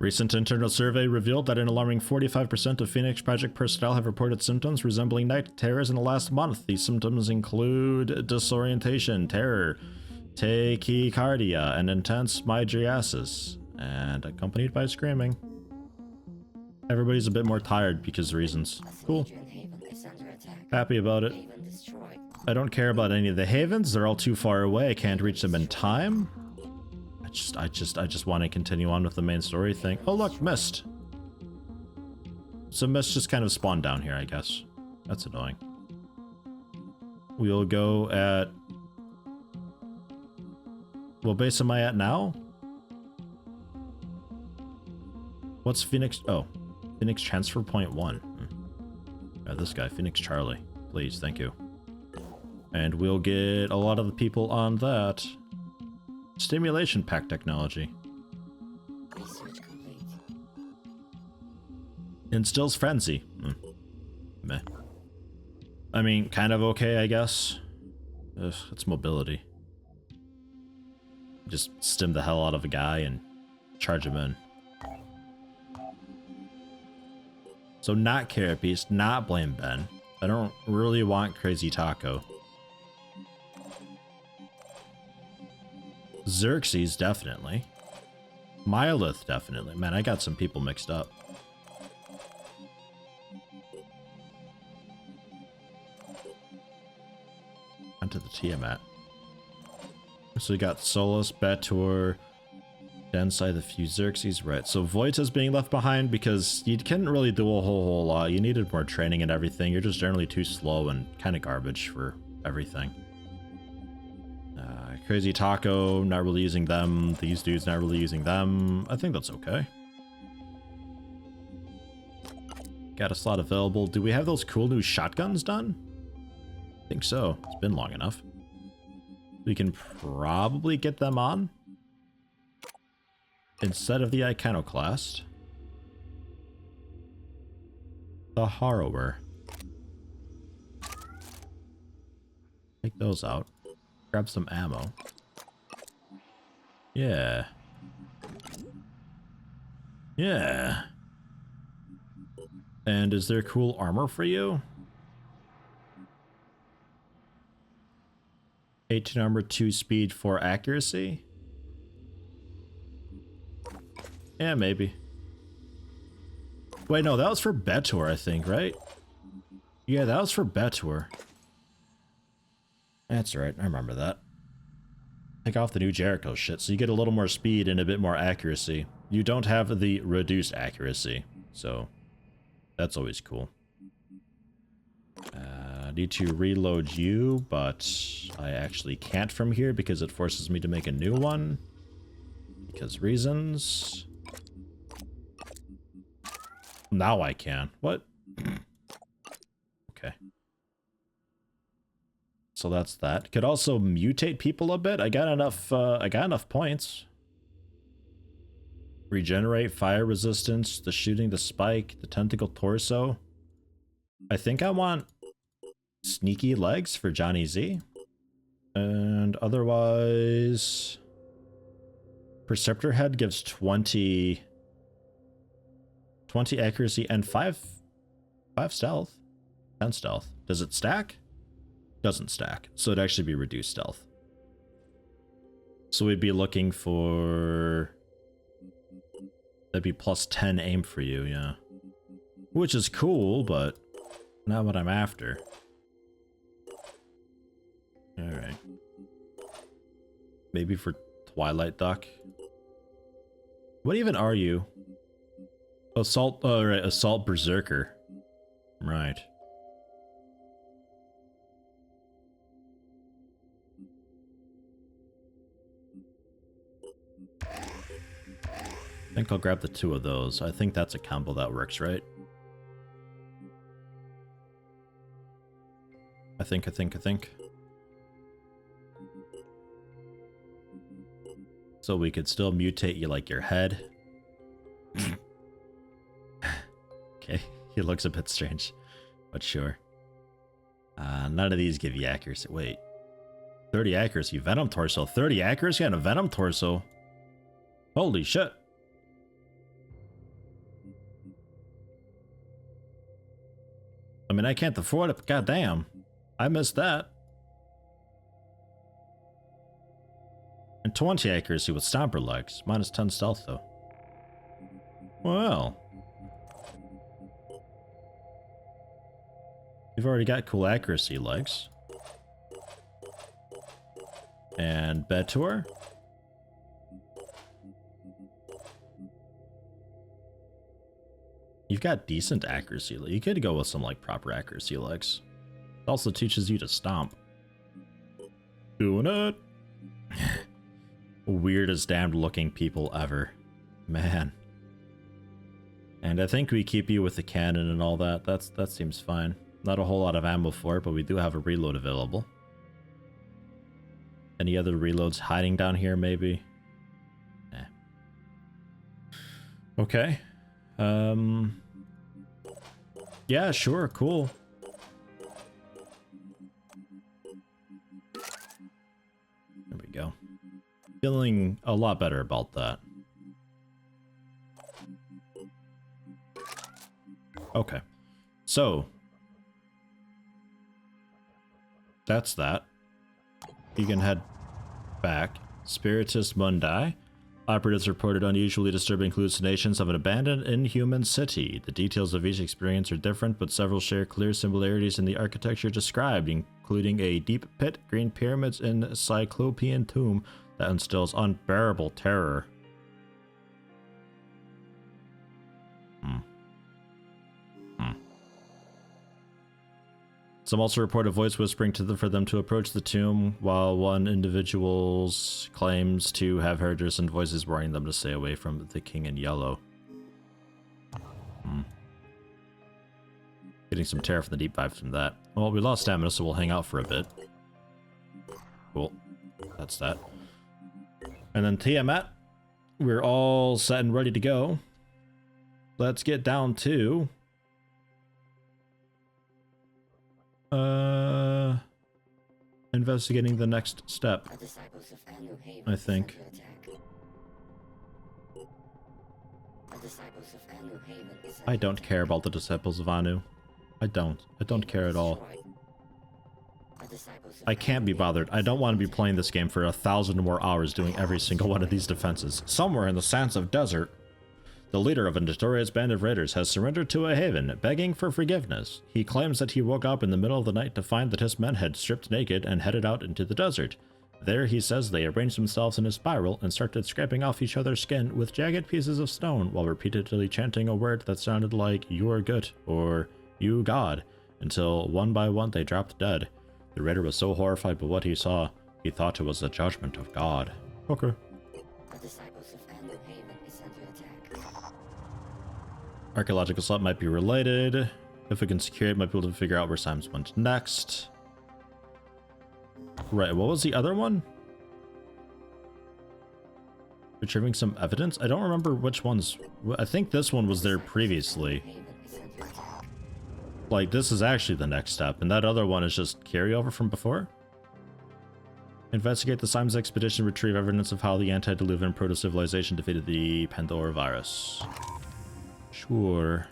Recent internal survey revealed that an alarming 45% of Phoenix Project personnel have reported symptoms resembling night terrors in the last month. These symptoms include disorientation, terror, tachycardia, and intense mydriasis, and accompanied by screaming. Everybody's a bit more tired because of reasons. Cool. Happy about it. I don't care about any of the havens. They're all too far away. I can't reach them in time. I just want to continue on with the main story thing. Oh look, mist. So mist just kind of spawned down here, I guess. That's annoying. We'll go at... What base am I at now? What's Phoenix? Oh, Phoenix transfer point 1. Yeah, this guy, Phoenix Charlie. Please, thank you. And we'll get a lot of the people on that. Stimulation pack technology. Research complete. Instills frenzy. Meh. I mean, kind of okay, I guess. Ugh, it's mobility. Just stim the hell out of a guy and charge him in. So not Carapace, not Blame Ben. I don't really want Crazy Taco. Xerxes, definitely. Mylith, definitely. Man, I got some people mixed up. Onto the Tiamat. So we got Solus, Bator, Densai, the few Xerxes. Right, so Voita's being left behind because you couldn't really do a whole lot. You needed more training and everything. You're just generally too slow and kind of garbage for everything. Crazy Taco, not really using them. These dudes, not really using them. I think that's okay. Got a slot available. Do we have those cool new shotguns done? I think so. It's been long enough. We can probably get them on instead of the Iconoclast. The Harrower. Take those out. Grab some ammo. Yeah. Yeah. And is there cool armor for you? 18 armor, 2 speed, 4 accuracy? Yeah, maybe. Wait, no, that was for Bator, I think, right? Yeah, that was for Bator. That's right, I remember that. Take off the new Jericho shit, so you get a little more speed and a bit more accuracy. You don't have the reduced accuracy, so that's always cool. Need to reload you, but I actually can't from here because it forces me to make a new one. Because reasons. Now I can. What? Okay. So that's that. Could also mutate people a bit. I got enough points. Regenerate, fire resistance, the shooting, the spike, the tentacle torso. I think I want sneaky legs for Johnny Z. And otherwise, Perceptor Head gives 20 accuracy and 5 stealth. 10 stealth. Does it stack? Doesn't stack, so it'd actually be reduced stealth. So we'd be looking for... That'd be plus 10 aim for you, yeah. Which is cool, but not what I'm after. Alright. Maybe for Twilight Duck. What even are you? Assault, oh right, Assault Berserker. Right. I think I'll grab the 2 of those. I think that's a combo that works, right? I think. So we could still mutate you like your head. Okay, he looks a bit strange, but sure. None of these give you accuracy. Wait. 30 accuracy, Venom Torso. 30 accuracy on a Venom Torso. Holy shit. I mean, I can't afford it, but goddamn, I missed that. And 20 accuracy with stomper legs, minus 10 stealth though. Well, you've already got cool accuracy legs. And bed tour. You've got decent accuracy. You could go with some like proper accuracy legs. It also teaches you to stomp. Doing it. Weirdest damned looking people ever. Man. And I think we keep you with the cannon and all that. That seems fine. Not a whole lot of ammo for it, but we do have a reload available. Any other reloads hiding down here, maybe? Eh. Okay. Yeah, sure, cool. There we go. Feeling a lot better about that. Okay. So. That's that. You can head back. Spiritus Mundi. Operatives reported unusually disturbing hallucinations of an abandoned inhuman city. The details of each experience are different, but several share clear similarities in the architecture described, including a deep pit, green pyramids, and cyclopean tomb that instills unbearable terror. Some also report a voice whispering to them for them to approach the tomb, while one individual claims to have heard distant voices warning them to stay away from the king in yellow. Getting some terror from the deep vibes from that. Well, we lost stamina, so we'll hang out for a bit. Cool. That's that. And then Tiamat. We're all set and ready to go. Let's get down to... investigating the next step, I think. I don't care about the Disciples of Anu. I don't care at all. I can't be bothered. I don't want to be playing this game for 1,000 more hours doing every single one of these defenses. Somewhere in the sands of desert, the leader of a notorious band of raiders has surrendered to a haven, begging for forgiveness. He claims that he woke up in the middle of the night to find that his men had stripped naked and headed out into the desert. There, he says, they arranged themselves in a spiral and started scraping off each other's skin with jagged pieces of stone while repeatedly chanting a word that sounded like, "You are good," or "You God," until one by one they dropped dead. The raider was so horrified by what he saw, he thought it was the judgment of God. Okay. Archaeological slot might be related. If we can secure it, might be able to figure out where Simons went next. Right, what was the other one? Retrieving some evidence? I don't remember which ones. I think this one was there previously. Like, this is actually the next step, and that other one is just carryover from before? Investigate the Simons expedition, retrieve evidence of how the antediluvian proto-civilization defeated the Pandora virus. Sure.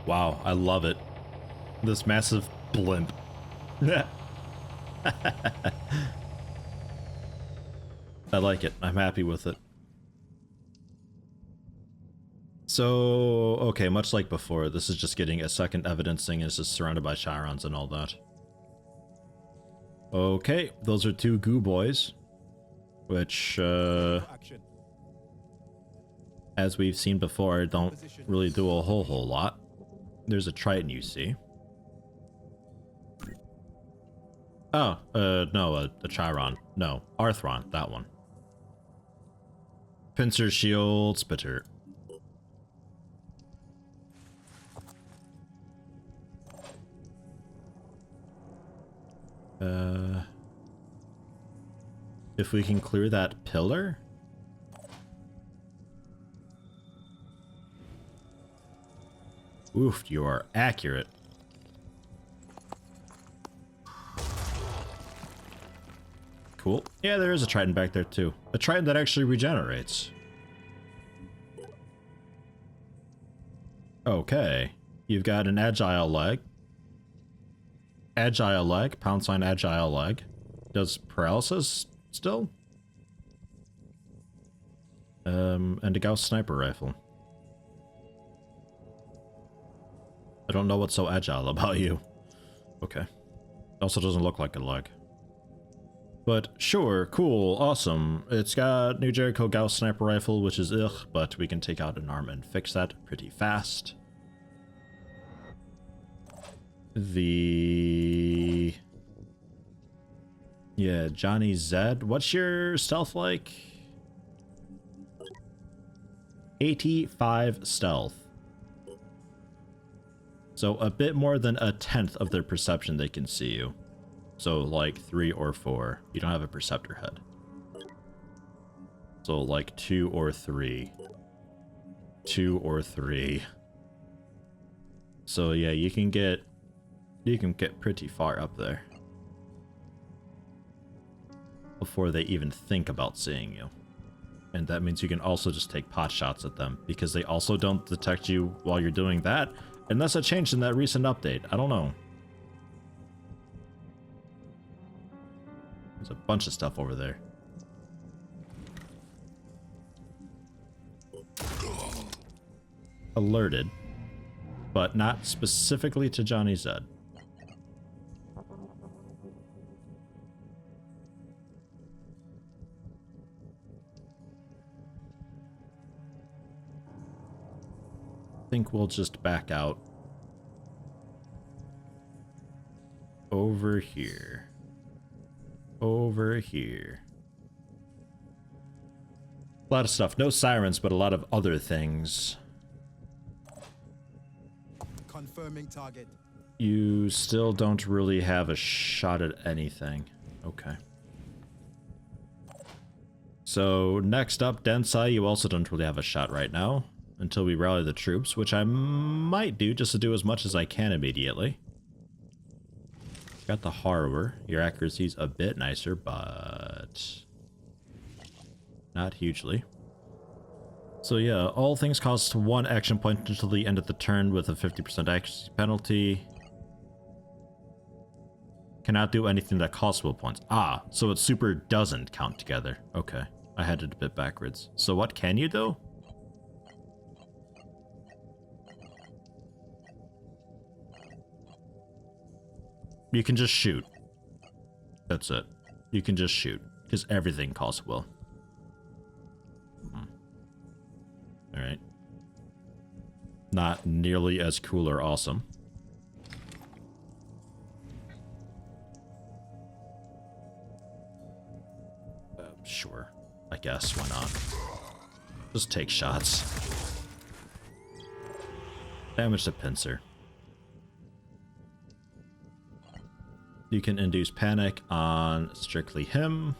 Wow, I love it. This massive blimp. I like it. I'm happy with it. So, okay, much like before, this is just getting a second evidencing. It's just surrounded by Chirons and all that. Okay, those are two goo boys. Which, as we've seen before, don't really do a whole lot. There's a Triton, you see. Oh, no, a Chiron. No, Arthron, that one. Pincer, shield, spitter. If we can clear that pillar? Oof, you are accurate. Cool. Yeah, there is a Triton back there too. A Triton that actually regenerates. Okay. You've got an agile leg. Agile leg, pound sign agile leg. Does paralysis still? And a Gauss sniper rifle. I don't know what's so agile about you. Okay. Also doesn't look like a leg. But sure, cool, awesome. It's got New Jericho Gauss sniper rifle, which is ugh, but we can take out an arm and fix that pretty fast. Yeah, Johnny Zed. What's your stealth like? 85 stealth. So a bit more than a tenth of their perception they can see you. So like 3 or 4. You don't have a perceptor head. So like 2 or 3. 2 or 3. So yeah, you can get pretty far up there before they even think about seeing you. And that means you can also just take pot shots at them, because they also don't detect you while you're doing that, unless it changed in that recent update. I don't know. There's a bunch of stuff over there. Alerted, but not specifically to Johnny Zed. I think we'll just back out over here. Over here. A lot of stuff. No sirens, but a lot of other things. Confirming target. You still don't really have a shot at anything. Okay. So next up, Densai, you also don't really have a shot right now. Until we rally the troops, which I might do just to do as much as I can immediately. Got the Horror. Your accuracy's a bit nicer, but not hugely. So yeah, all things cost 1 action point until the end of the turn with a 50% accuracy penalty. Cannot do anything that costs will points. Ah, so it super doesn't count together. Okay, I had it a bit backwards. So what can you do? You can just shoot. That's it. You can just shoot, because everything costs will. Alright. Not nearly as cool or awesome. Sure. I guess, why not? Just take shots. Damage the pincer. You can induce panic on strictly him.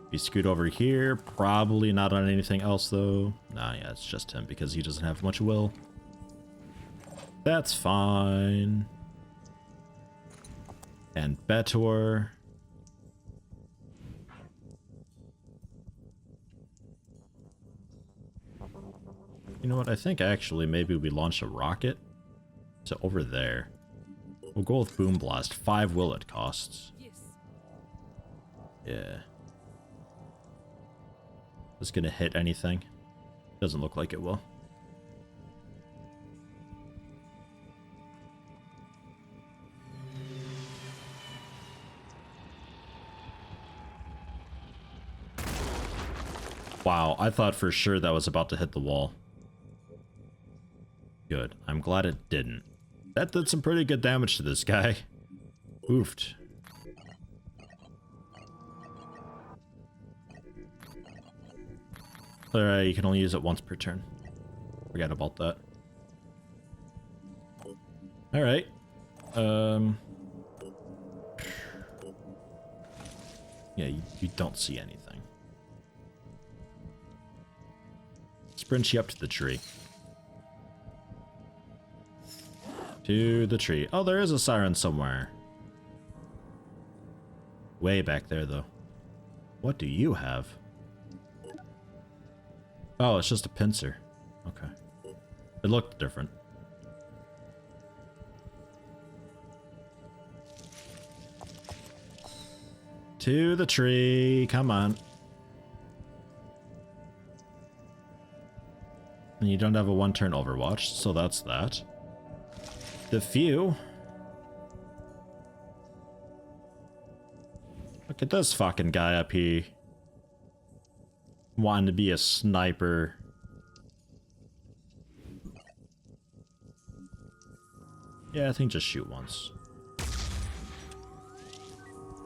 If you scoot over here, probably not on anything else though. Nah, yeah, it's just him because he doesn't have much will. That's fine. And Betor. You know what? I think actually maybe we launch a rocket to over there. We'll go with Boom Blast. 5 will it costs. Yes. Yeah. Is it gonna hit anything? Doesn't look like it will. Wow, I thought for sure that was about to hit the wall. Good. I'm glad it didn't. That did some pretty good damage to this guy. Oofed. Alright, you can only use it once per turn. Forget about that. Alright. Yeah, you don't see anything. Sprint you up to the tree. To the tree. Oh, there is a siren somewhere. Way back there, though. What do you have? Oh, it's just a pincer. Okay. It looked different. To the tree, come on. And you don't have a one-turn Overwatch, so that's that. The few. Look at this fucking guy up here. Wanting to be a sniper. Yeah, I think just shoot once.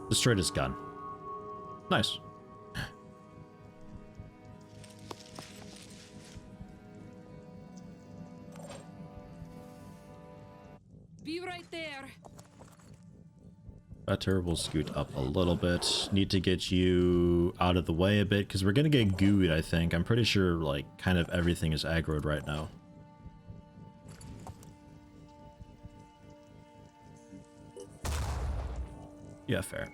Destroyed his gun. Nice. Be right there. Better, we'll scoot up a little bit. Need to get you out of the way a bit, because we're gonna get gooed, I think. I'm pretty sure, like, kind of everything is aggroed right now. Yeah, fair.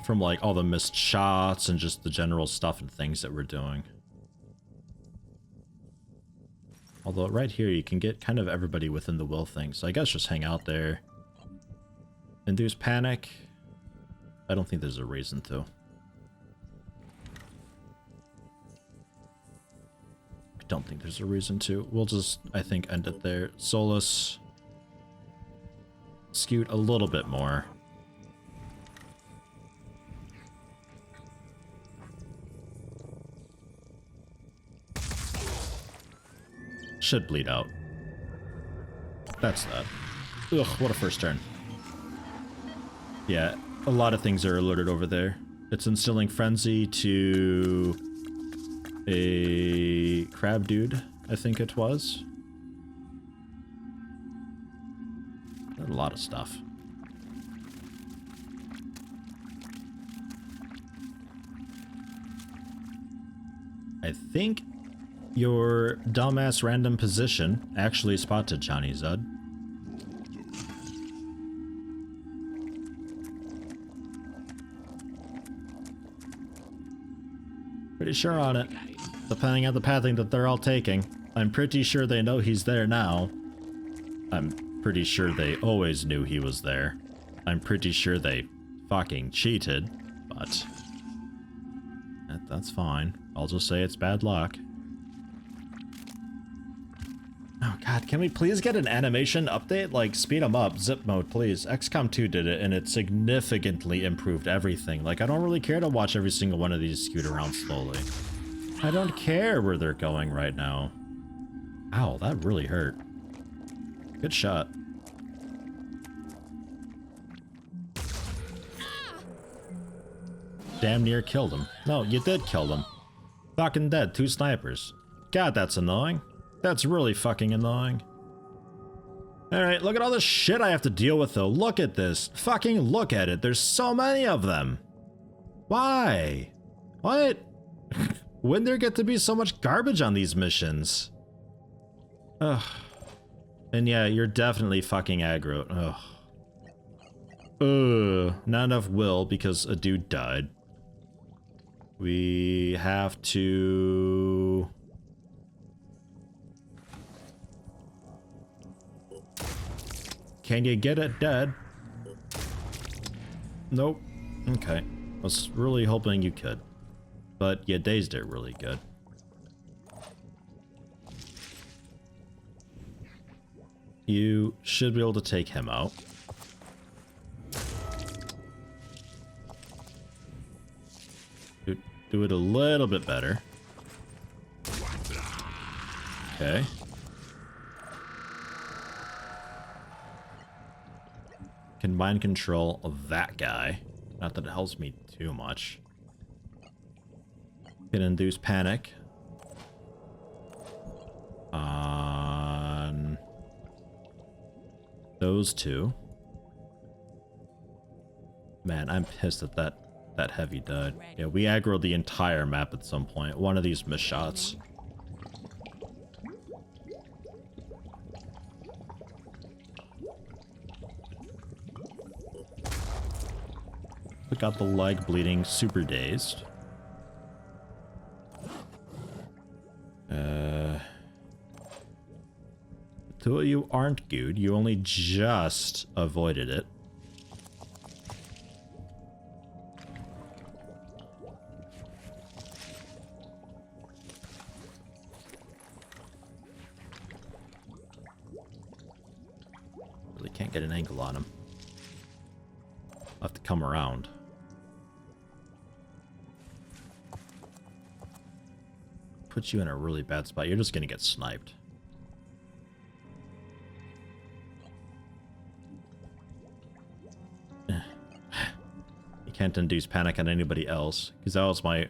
From, like, all the missed shots and just the general stuff and things that we're doing. Although, right here, you can get kind of everybody within the will thing, so I guess just hang out there. Induce panic. I don't think there's a reason to. I don't think there's a reason to. We'll just, I think, end it there. Solus. Scoot a little bit more. Should bleed out. That's that. Ugh, what a first turn. Yeah, a lot of things are alerted over there. It's instilling frenzy to a crab dude, I think it was. A lot of stuff. I think your dumbass random position actually spotted Johnny Zud. Pretty sure on it. Depending on the pathing that they're all taking. I'm pretty sure they know he's there now. I'm pretty sure they always knew he was there. I'm pretty sure they fucking cheated, but that's fine. I'll just say it's bad luck. Oh god, can we please get an animation update? Like, speed them up, zip mode, please. XCOM 2 did it, and it significantly improved everything. Like, I don't really care to watch every single one of these scoot around slowly. I don't care where they're going right now. Ow, that really hurt. Good shot. Damn near killed him. No, you did kill them. Fucking dead, 2 snipers. God, that's annoying. That's really fucking annoying. Alright, look at all the shit I have to deal with though. Look at this. Fucking look at it. There's so many of them. Why? What? When there get to be so much garbage on these missions? Ugh. And yeah, you're definitely fucking aggro. Ugh. Not enough will because a dude died. We have to... Can you get it dead? Nope. Okay. Was really hoping you could. But you dazed it really good. You should be able to take him out. Do it a little bit better. Okay. Can mind control of that guy. Not that it helps me too much. Can induce panic. On those two. Man, I'm pissed that that heavy died. Yeah, we aggroed the entire map at some point. One of these missed shots. We got the leg bleeding, super dazed. Two of you aren't good. You only just avoided it. Really can't get an angle on him. I'll have to come around. Put you in a really bad spot. You're just gonna get sniped. You can't induce panic on anybody else, because that was my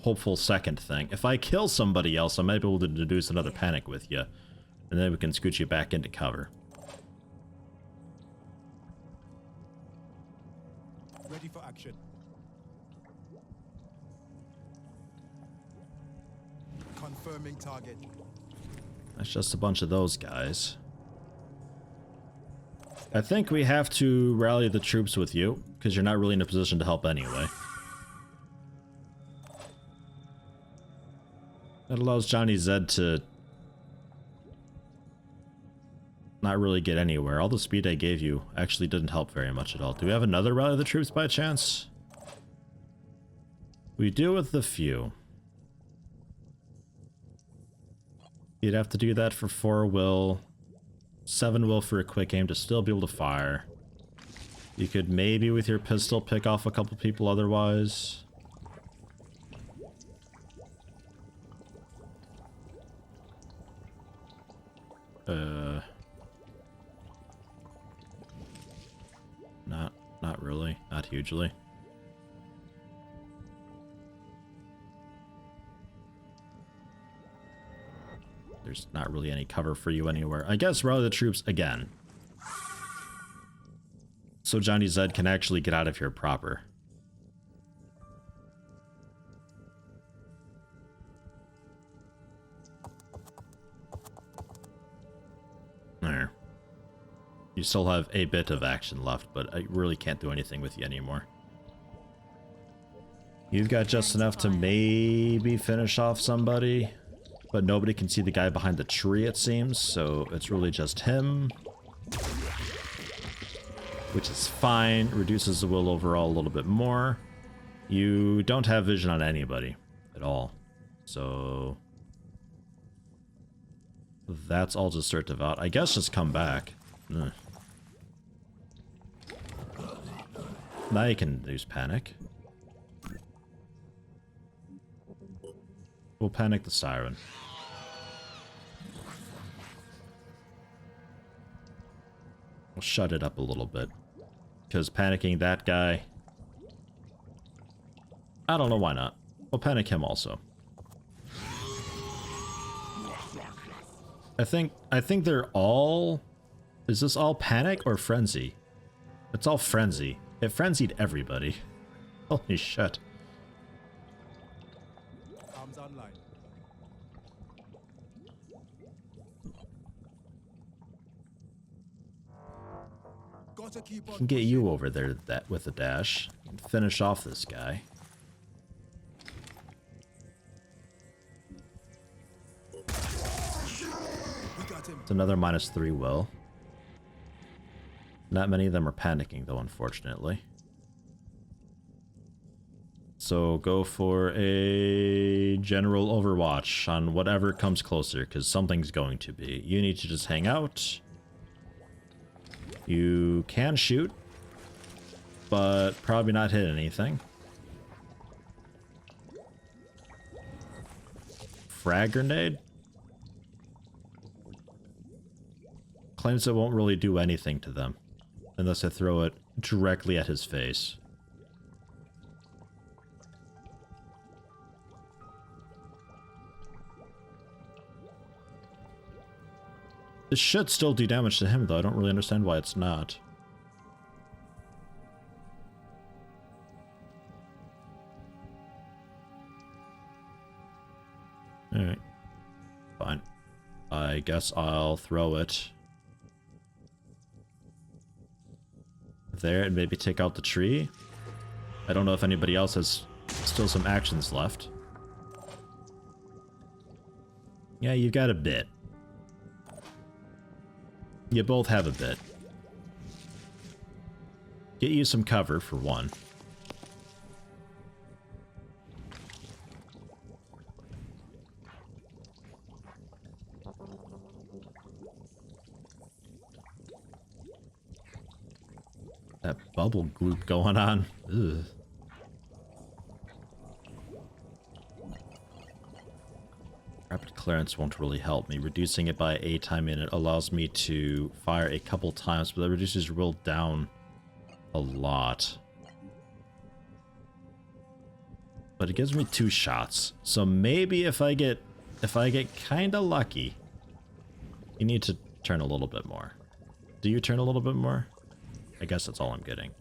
hopeful second thing. If I kill somebody else, I might be able to induce another panic with you, and then we can scoot you back into cover. Ready for action. Confirming target. That's just a bunch of those guys. I think we have to rally the troops with you, because you're not really in a position to help anyway. That allows Johnny Zed to not really get anywhere. All the speed I gave you actually didn't help very much at all. Do we have another rally the troops by chance? We do with the few. You'd have to do that for 4 will, 7 will for a quick aim to still be able to fire. You could maybe with your pistol pick off a couple people otherwise. Not really. Not hugely. There's not really any cover for you anywhere. I guess rally the troops again. So Johnny Zed can actually get out of here proper. There. You still have a bit of action left, but I really can't do anything with you anymore. You've got just enough to maybe finish off somebody, but nobody can see the guy behind the tree, it seems, so it's really just him. Which is fine, reduces the will overall a little bit more. You don't have vision on anybody at all, so that's all just sort of out. I guess just come back. Ugh. Now you can use panic. We'll panic the siren. We'll shut it up a little bit. Because panicking that guy, I don't know why not. We'll panic him also. I think they're all... Is this all panic or frenzy? It's all frenzy. It frenzied everybody. Holy shit. Arms online. Gotta keep on. Can get you over there with a dash. Finish off this guy. We got him. It's another -3 will. Not many of them are panicking though, unfortunately. So go for a general overwatch on whatever comes closer, because something's going to be. You need to just hang out. You can shoot, but probably not hit anything. Frag grenade? Claims it won't really do anything to them, unless I throw it directly at his face. This should still do damage to him, though. I don't really understand why it's not. Alright. Fine. I guess I'll throw it there and maybe take out the tree. I don't know if anybody else has still some actions left. Yeah, you've got a bit. You both have a bit. Get you some cover, for one. That bubble gloop going on. Ugh. Rapid clearance won't really help me. Reducing it by a time in it allows me to fire a couple times, but that reduces your roll down a lot. But it gives me 2 shots. So maybe if I get kinda lucky. You need to turn a little bit more. Do you turn a little bit more? I guess that's all I'm getting.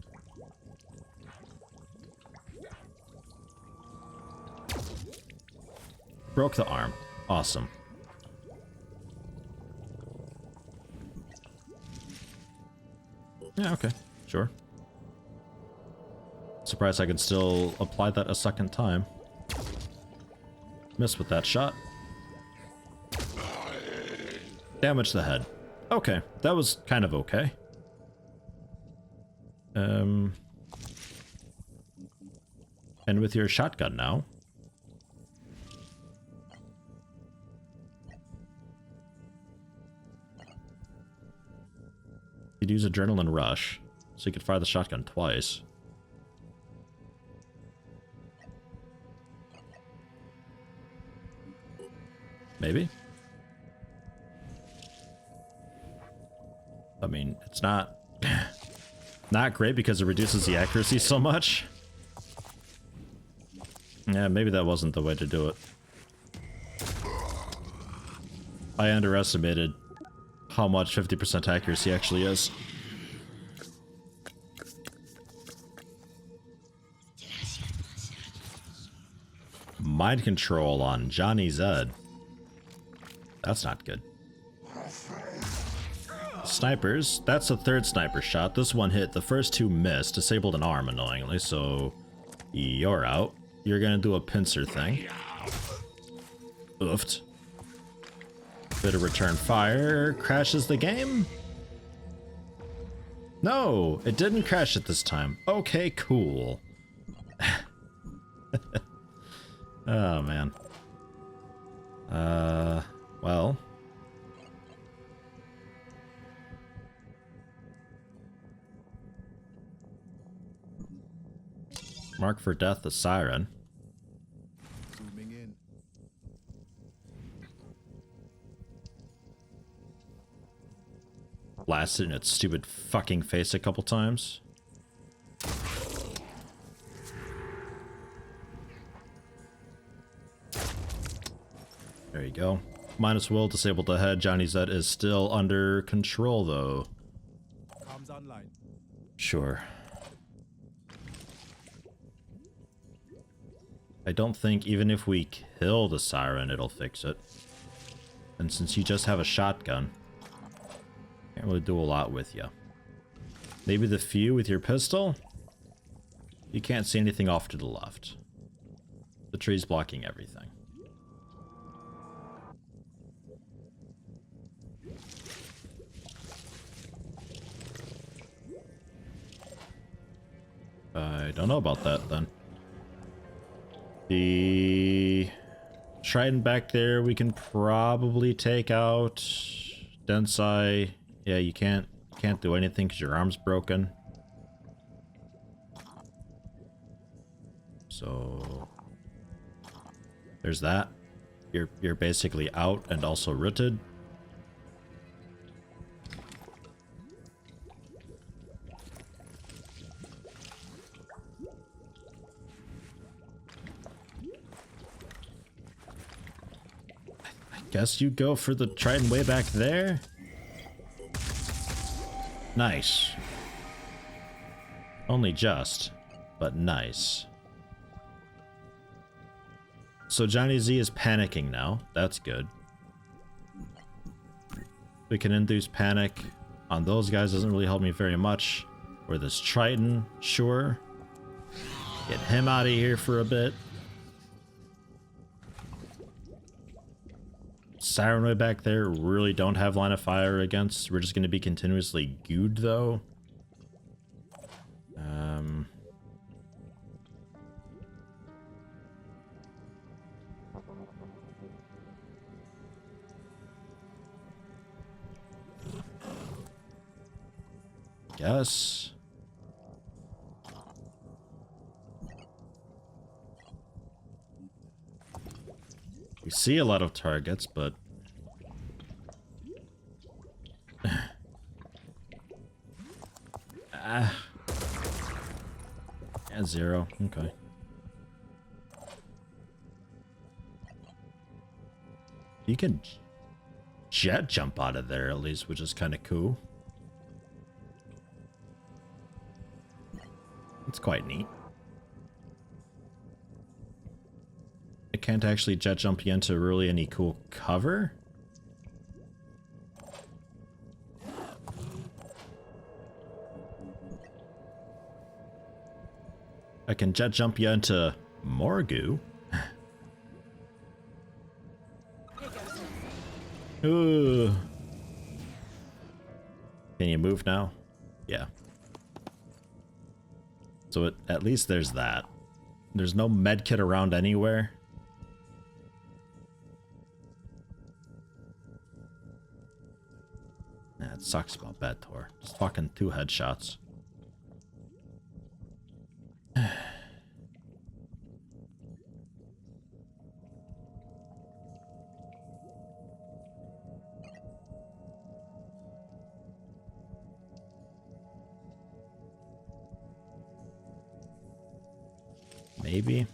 Broke the arm. Awesome. Yeah, okay. Sure. Surprised I could still apply that a second time. Missed with that shot. Damage the head. Okay, that was kind of okay. And with your shotgun now. You'd use Adrenaline Rush, so you could fire the shotgun twice. Maybe? I mean, it's not great because it reduces the accuracy so much. Yeah, maybe that wasn't the way to do it. I underestimated how much 50% accuracy actually is. Mind control on Johnny Zed. That's not good. Snipers. That's the 3rd sniper shot. This one hit. The first 2 missed. Disabled an arm, annoyingly, so you're out. You're gonna do a pincer thing. Oofed. Bit of return fire. Crashes the game? No, it didn't crash it this time. Okay, cool. Oh, man. Well. Mark for death, the siren. Zooming in. Blasted in its stupid fucking face a couple times. There you go. Minus will, disabled the head. Johnny Zed is still under control, though. Comms online. Sure. I don't think even if we kill the siren, it'll fix it. And since you just have a shotgun, can't really do a lot with you. Maybe the few with your pistol? You can't see anything off to the left. The tree's blocking everything. I don't know about that, then. The Trident back there, we can probably take out. Densai, yeah, you can't do anything because your arm's broken. So there's that. You're basically out and also rooted. Guess you go for the Trident way back there. Nice. Only just, but nice. So Johnny Z is panicking now. That's good. We can induce panic on those guys. Doesn't really help me very much. Or this Triton, sure. Get him out of here for a bit. Siren way back there really don't have line of fire against. We're just going to be continuously gooed though. Guess. We see a lot of targets, but yeah, 0. Okay. You can jet jump out of there at least, which is kind of cool. It's quite neat. I can't actually jet jump you into really any cool cover. I can jet jump you into more goo. Ooh. Can you move now? Yeah. So at least there's that. There's no medkit around anywhere. Nah, it sucks about Bedtor. Just fucking 2 headshots. Maybe.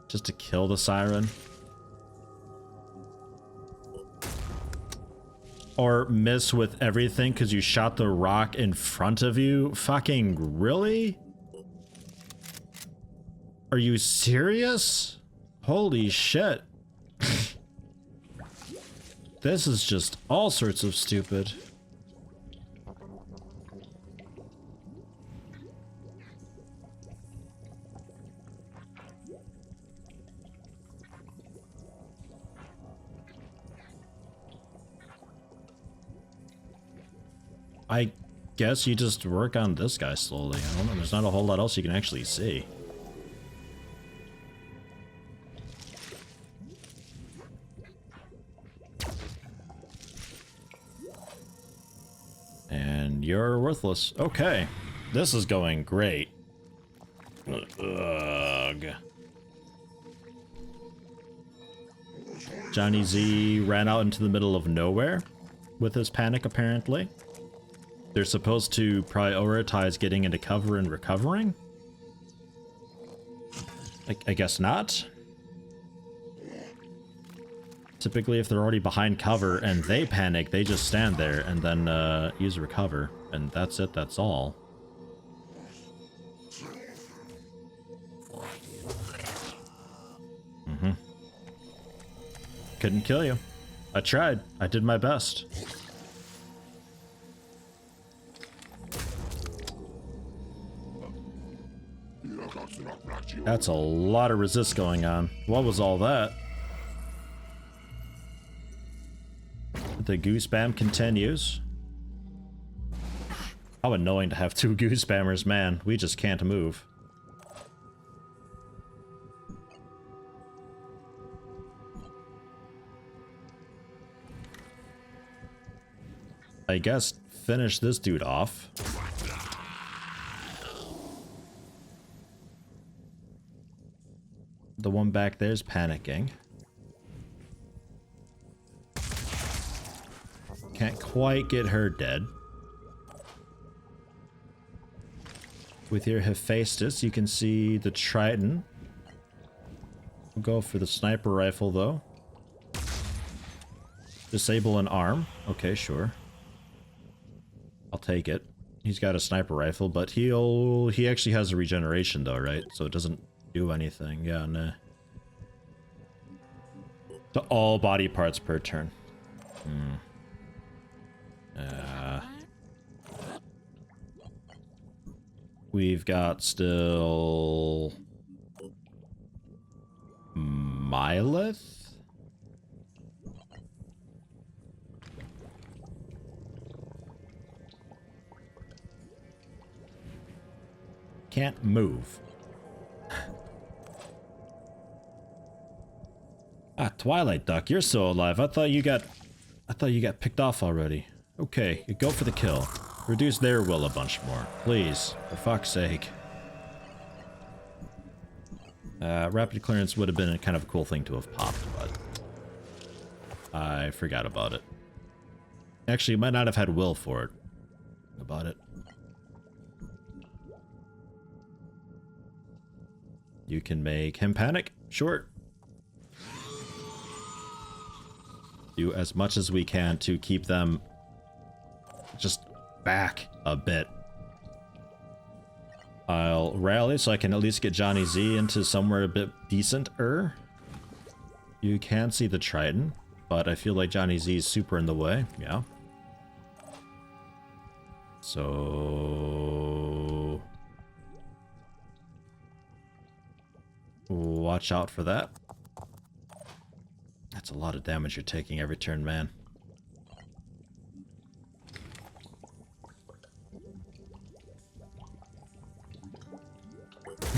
Just to kill the siren. Or miss with everything because you shot the rock in front of you? Fucking really? Are you serious? Holy shit. This is just all sorts of stupid. I guess you just work on this guy slowly. I don't know, there's not a whole lot else you can actually see. And you're worthless. Okay. This is going great. Ugh. Johnny Z ran out into the middle of nowhere with his panic, apparently. They're supposed to prioritize getting into cover and recovering? I guess not. Typically, if they're already behind cover and they panic, they just stand there and then use recover. And that's it, that's all. Couldn't kill you. I tried. I did my best. That's a lot of resist going on. What was all that? The goo spam continues. How annoying to have 2 goo spammers, man. We just can't move. I guess finish this dude off. The one back there's panicking. Can't quite get her dead. With your Hephaestus, you can see the Triton. We'll go for the sniper rifle, though. Disable an arm. Okay, sure. I'll take it. He's got a sniper rifle, but he actually has a regeneration, though, right? So it doesn't do anything. Yeah, nah. To all body parts per turn. We've got still Mylith? Can't move. Ah, Twilight Duck, you're still alive. I thought you got picked off already. Okay, you go for the kill. Reduce their will a bunch more. Please, for fuck's sake. Rapid clearance would have been a kind of a cool thing to have popped, but I forgot about it. Actually, you might not have had will for it. About it. You can make him panic? Sure. Do as much as we can to keep them just back a bit. I'll rally so I can at least get Johnny Z into somewhere a bit decent-er. You can see the Triton, but I feel like Johnny Z is super in the way. Yeah. So... watch out for that. That's a lot of damage you're taking every turn, man.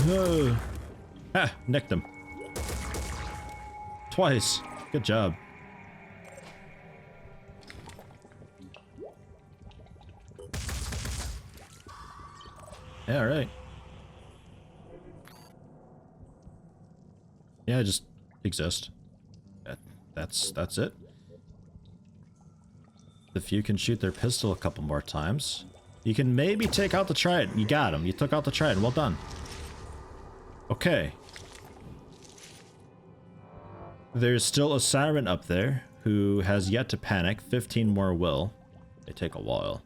No. Ah, nicked him. Twice. Good job. Yeah, all right. Yeah, just exist. That's it. If you can shoot their pistol a couple more times, you can maybe take out the Trident. You got him. You took out the Trident. Well done. Okay. There's still a Siren up there who has yet to panic. 15 more will. They take a while.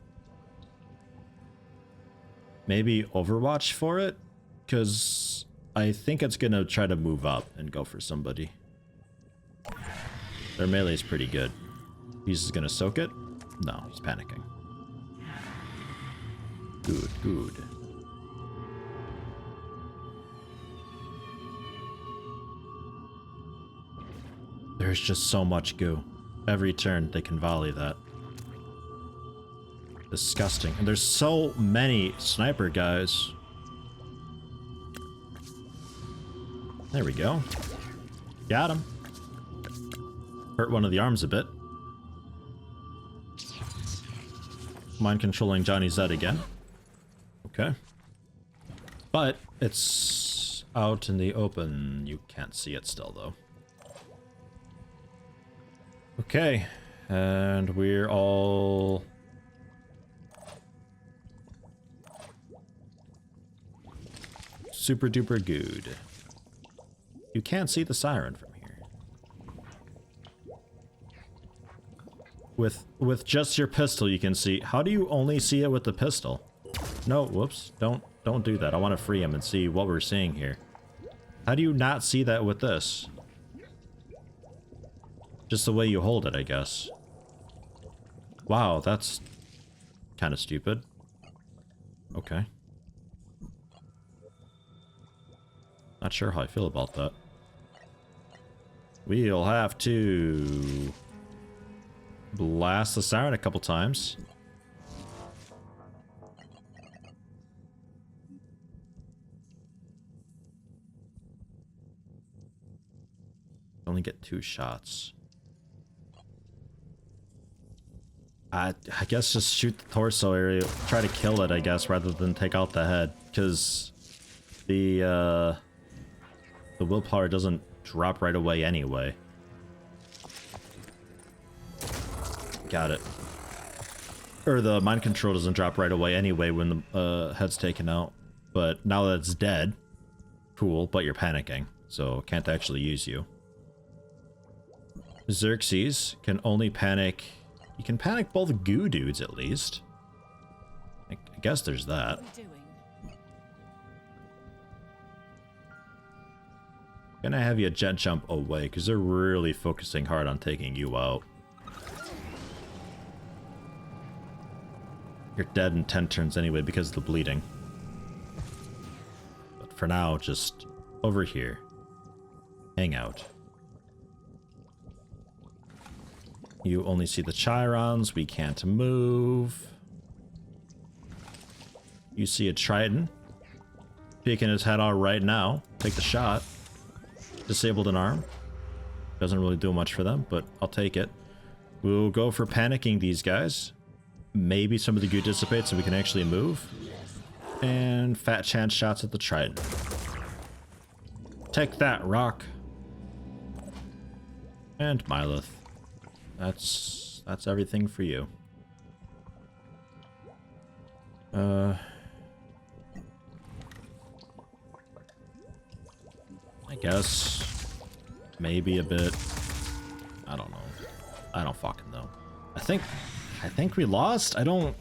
Maybe Overwatch for it? Because I think it's going to try to move up and go for somebody. Their melee is pretty good. He's just going to soak it? No, he's panicking. Good, good. There's just so much goo. Every turn they can volley that. Disgusting. And there's so many sniper guys. There we go. Got him. Hurt one of the arms a bit. Mind controlling Johnny Z again. Okay. But it's out in the open. You can't see it still, though. Okay. And we're all... super duper good. You can't see the Siren from here. With just your pistol you can see. How do you only see it with the pistol? No, whoops. Don't do that. I want to free him and see what we're seeing here. How do you not see that with this? Just the way you hold it, I guess. Wow, that's kind of stupid. Okay. Not sure how I feel about that. We'll have to blast the Siren a couple times. Only get 2 shots. I guess just shoot the torso area, try to kill it, I guess, rather than take out the head, because the willpower doesn't drop right away anyway. Got it. Or the mind control doesn't drop right away anyway when the head's taken out. But now that it's dead, cool, but you're panicking, so can't actually use you. Xerxes can only panic... You can panic both goo dudes, at least. I guess there's that. Gonna have you jet jump away, because they're really focusing hard on taking you out. You're dead in 10 turns anyway because of the bleeding. But for now, just over here. Hang out. You only see the Chirons. We can't move. You see a Triton. Peeking his head out right now. Take the shot. Disabled an arm. Doesn't really do much for them, but I'll take it. We'll go for panicking these guys. Maybe some of the goo dissipates so we can actually move. And fat chance shots at the Triton. Take that, Rock. And Mylith. That's everything for you. I guess maybe a bit. I don't know. I don't fucking know. I think we lost. I don't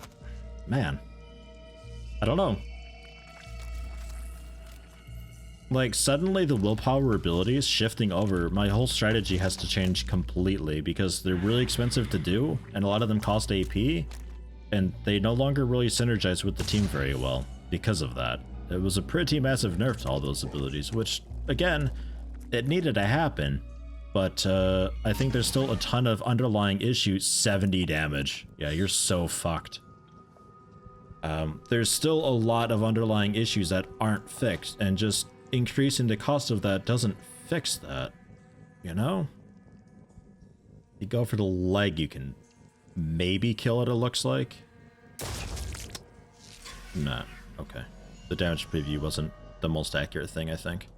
know. Like, suddenly the willpower ability is shifting over. My whole strategy has to change completely because they're really expensive to do, and a lot of them cost AP, and they no longer really synergize with the team very well because of that. It was a pretty massive nerf to all those abilities, which, again, it needed to happen, but I think there's still a ton of underlying issues. 70 damage. Yeah, you're so fucked. There's still a lot of underlying issues that aren't fixed, and just increasing the cost of that doesn't fix that, you know? You go for the leg, you can maybe kill it, it looks like. Nah, okay. The damage preview wasn't the most accurate thing, I think.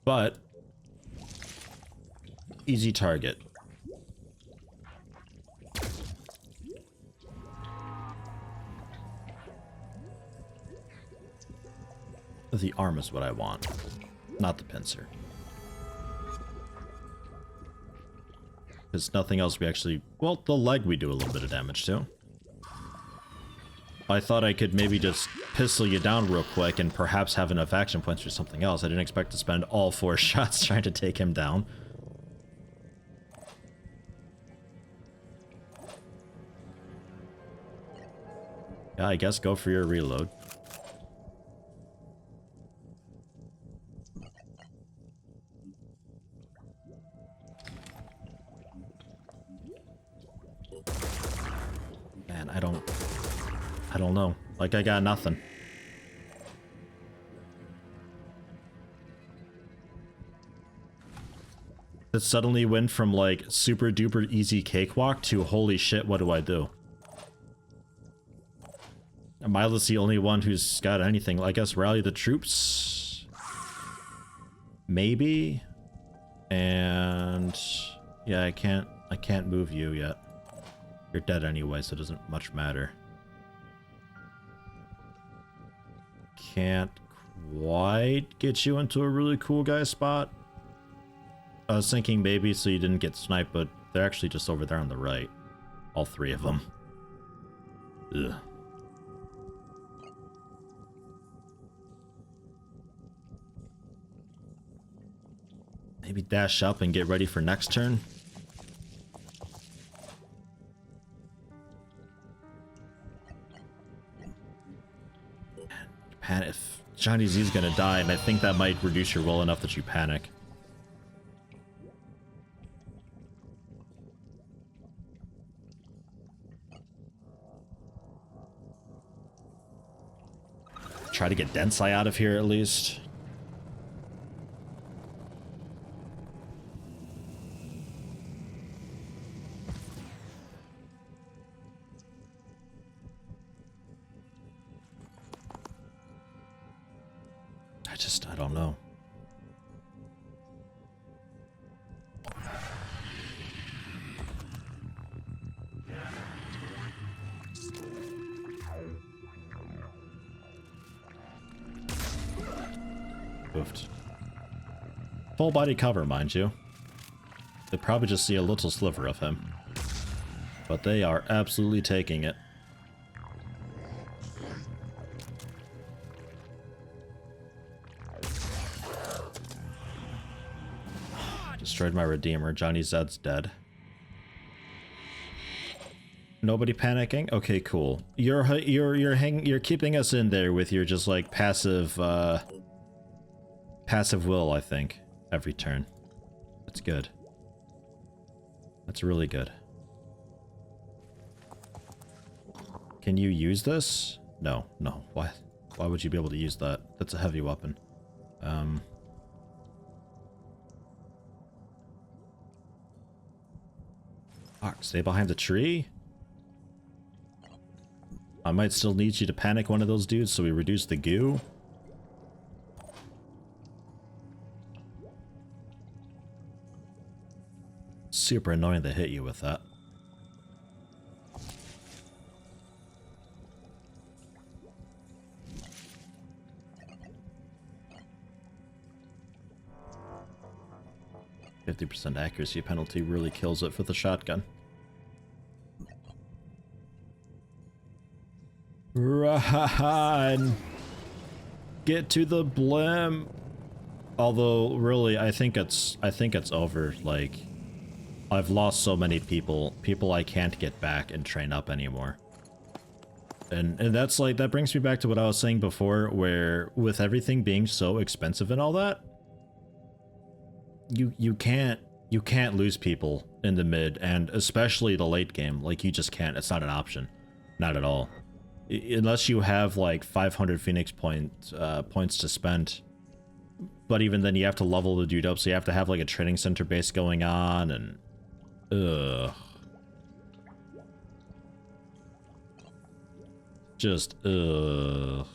But easy target. The arm is what I want, not the pincer. Because nothing else we actually... Well, the leg we do a little bit of damage to. I thought I could maybe just pistol you down real quick and perhaps have enough action points for something else. I didn't expect to spend all 4 shots trying to take him down. Yeah, I guess go for your reload. Man, I don't know. Like, I got nothing. It suddenly went from, like, super duper easy cakewalk to holy shit, what do I do? Milo's the only one who's got anything. I guess rally the troops. Maybe. And yeah, I can't move you yet. You're dead anyway, so it doesn't much matter. Can't quite get you into a really cool guy spot. I was thinking maybe so you didn't get sniped, but they're actually just over there on the right. All 3 of them. Ugh. Maybe dash up and get ready for next turn. Panic. If Johnny Z's gonna die, and I think that might reduce your will enough that you panic. Try to get Densai out of here at least. I don't know. Oofed. Full body cover, mind you. They probably just see a little sliver of him. But they are absolutely taking it. Destroyed my Redeemer. Johnny Zed's dead. Nobody panicking? Okay, cool. You're keeping us in there with your just like passive passive will, I think, every turn. That's good. That's really good. Can you use this? No, no. Why? Why would you be able to use that? That's a heavy weapon. Fuck, stay behind the tree? I might still need you to panic one of those dudes so we reduce the goo. Super annoying to hit you with that. %50 accuracy penalty really kills it for the shotgun. Run! Get to the blimp! Although, really, I think it's over. Like, I've lost so many people I can't get back and train up anymore. And that's like, that brings me back to what I was saying before, where with everything being so expensive and all that, you can't lose people in the mid, and especially the late game. Like, you just can't. It's not an option. Not at all. Unless you have like 500 Phoenix points to spend. But even then you have to level the dude up, so you have to have like a training center base going on, and just how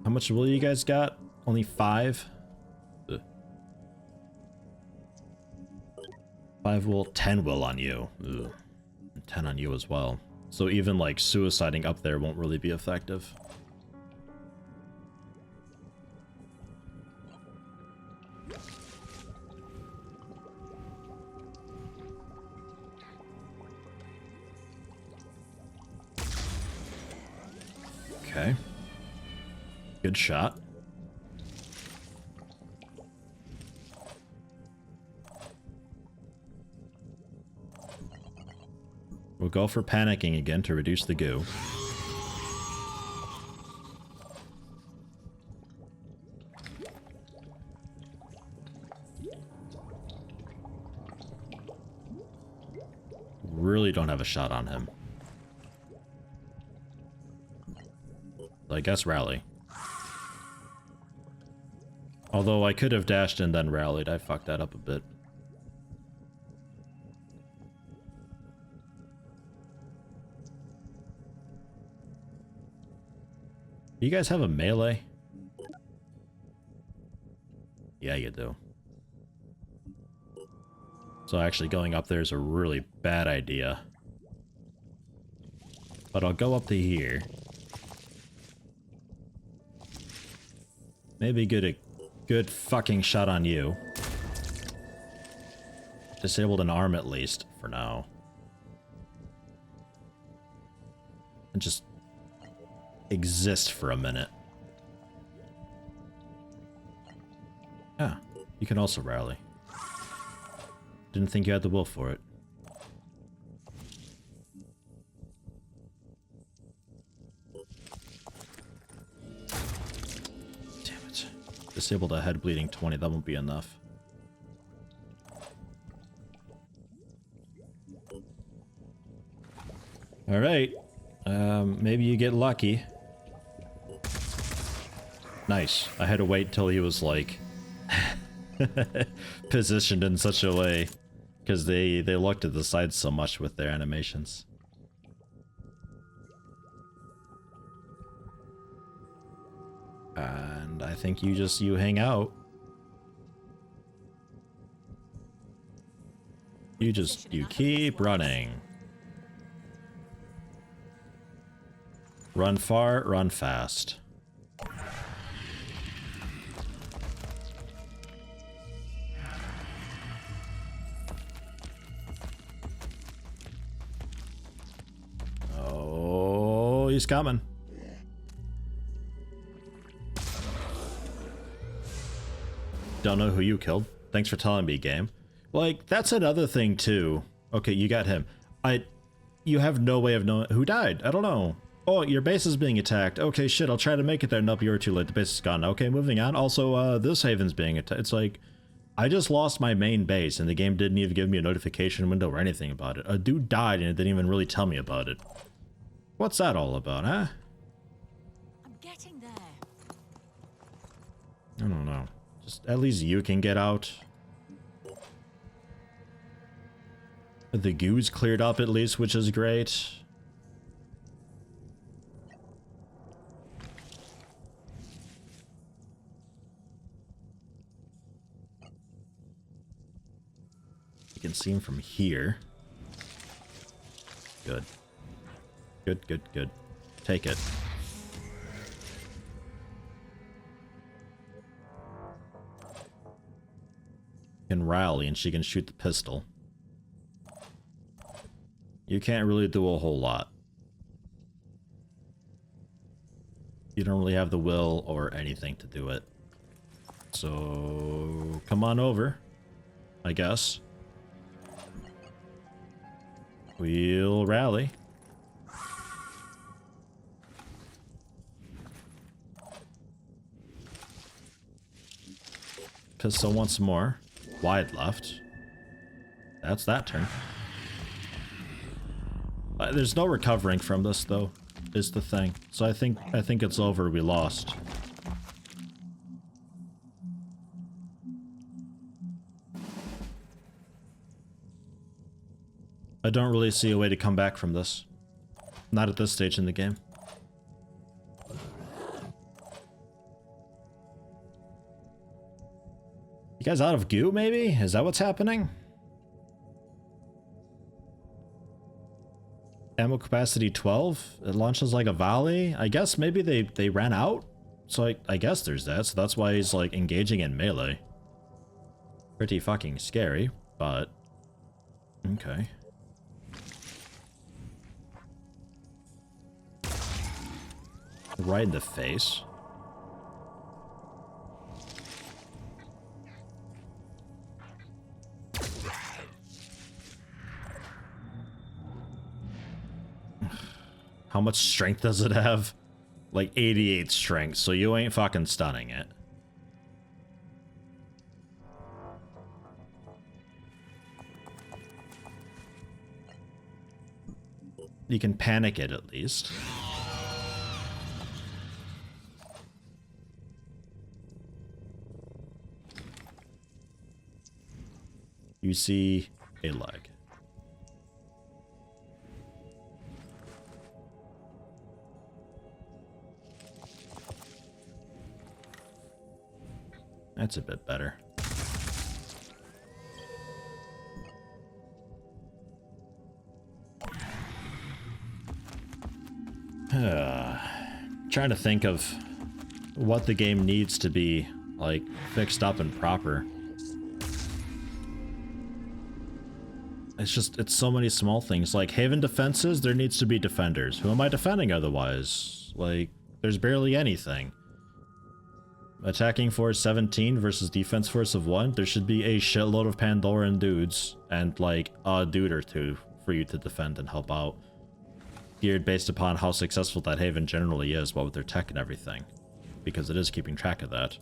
much will you guys got? Only 5? 5 will, 10 will on you. Ugh. 10 on you as well. So even like suiciding up there won't really be effective. Okay. Good shot. We'll go for panicking again to reduce the goo. Really don't have a shot on him. I guess rally. Although I could have dashed and then rallied. I fucked that up a bit. You guys have a melee? Yeah, you do. So actually going up there is a really bad idea. But I'll go up to here. Maybe get a good fucking shot on you. Disabled an arm at least, for now. And just exist for a minute. Yeah, you can also rally. Didn't think you had the will for it. Damn it. Disabled a head bleeding 20, that won't be enough. Alright. Maybe you get lucky. Nice. I had to wait till he was like positioned in such a way, because they looked at the sides so much with their animations. And I think you hang out. You keep running. Run far, run fast. Oh, he's coming. Don't know who you killed. Thanks for telling me, game. Like, that's another thing too. Okay, you got him. You have no way of knowing who died. I don't know. Oh, your base is being attacked. Okay, shit, I'll try to make it there. Nope, you were too late. The base is gone. Okay, moving on. Also, this haven's being attacked. It's like, I just lost my main base and the game didn't even give me a notification window or anything about it. A dude died and it didn't even really tell me about it. What's that all about, huh? I'm getting there. I don't know. Just at least you can get out. The goo's cleared up at least, which is great. You can see him from here. Good. Good, good, good. Take it. Can rally and she can shoot the pistol. You can't really do a whole lot. You don't really have the will or anything to do it. So come on over, I guess. We'll rally. Pistol once more. Wide left. That's that turn. There's no recovering from this though, is the thing. So I think it's over. We lost. I don't really see a way to come back from this. Not at this stage in the game. You guys out of goo, maybe? Is that what's happening? Ammo capacity 12? It launches like a volley? I guess maybe they ran out? So I guess there's that, so that's why he's like engaging in melee. Pretty fucking scary, but... okay. Right in the face. How much strength does it have? Like 88 strength, so you ain't fucking stunning it. You can panic it at least. You see a leg. That's a bit better. Trying to think of what the game needs to be, like, fixed up and proper. It's so many small things. Like, Haven defenses, there needs to be defenders. Who am I defending otherwise? Like, there's barely anything. Attacking force 17 versus defense force of 1, there should be a shitload of Pandoran dudes and like a dude or two for you to defend and help out. Geared based upon how successful that Haven generally is, what with their tech and everything. Because it is keeping track of that.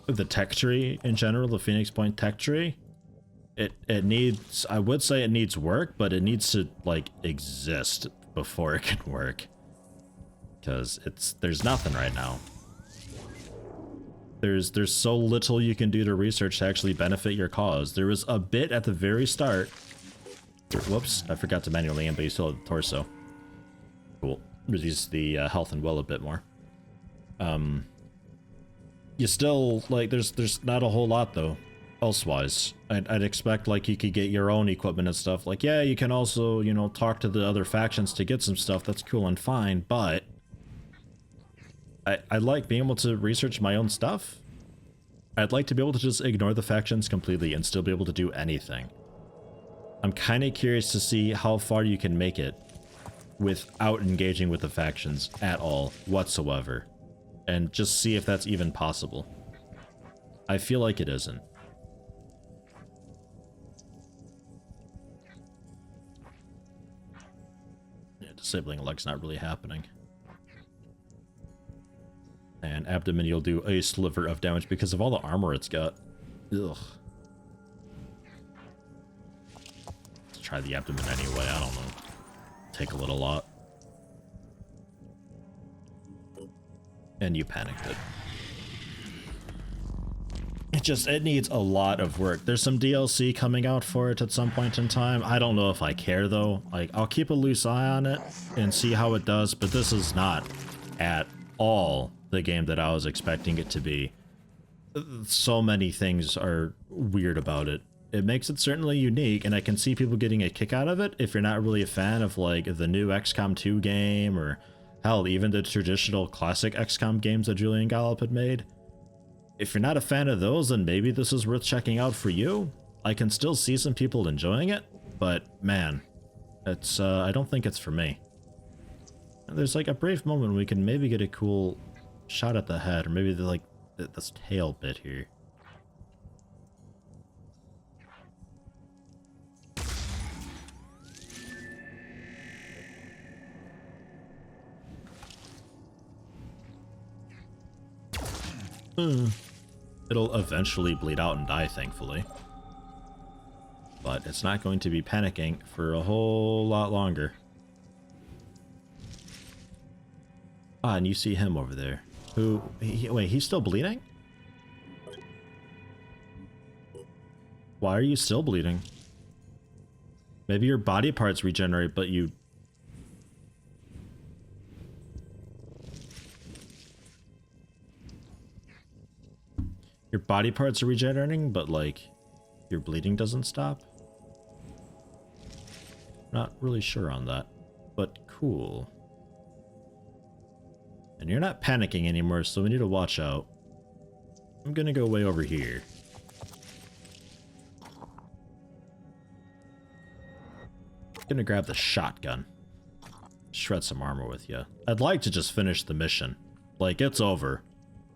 The tech tree in general, the Phoenix Point tech tree, it needs, I would say it needs work, but it needs to like exist before it can work. Because there's nothing right now. There's so little you can do to research to actually benefit your cause. There was a bit at the very start. Whoops, I forgot to manually aim, but you still have the torso. Cool. Reduce the health and will a bit more. You still, like, there's not a whole lot though, elsewise. I'd expect like you could get your own equipment and stuff. Like, yeah, you can also, you know, talk to the other factions to get some stuff. That's cool and fine, but I like being able to research my own stuff. I'd like to be able to just ignore the factions completely and still be able to do anything. I'm kind of curious to see how far you can make it without engaging with the factions at all whatsoever. And just see if that's even possible. I feel like it isn't. Disabling leg's not really happening. And abdomen, you'll do a sliver of damage because of all the armor it's got. Ugh. Let's try the abdomen anyway, I don't know. Take a little lot. And you panicked it. It needs a lot of work. There's some DLC coming out for it at some point in time. I don't know if I care though. Like, I'll keep a loose eye on it and see how it does, but this is not at all the game that I was expecting it to be. So many things are weird about it. It makes it certainly unique, and I can see people getting a kick out of it if you're not really a fan of like the new XCOM 2 game, or hell, even the traditional classic XCOM games that Julian Gollop had made. If you're not a fan of those, then maybe this is worth checking out for you. I can still see some people enjoying it, but man, it's I don't think it's for me. There's like a brief moment we can maybe get a cool shot at the head, or maybe like this tail bit here. It'll eventually bleed out and die, thankfully. But it's not going to be panicking for a whole lot longer. Ah, and you see him over there. Who... wait, he's still bleeding? Why are you still bleeding? Maybe your body parts regenerate, but you... Your body parts are regenerating, but like your bleeding doesn't stop. Not really sure on that, but cool. And you're not panicking anymore, so we need to watch out. I'm gonna go way over here. Gonna grab the shotgun. Shred some armor with you. I'd like to just finish the mission. Like, it's over.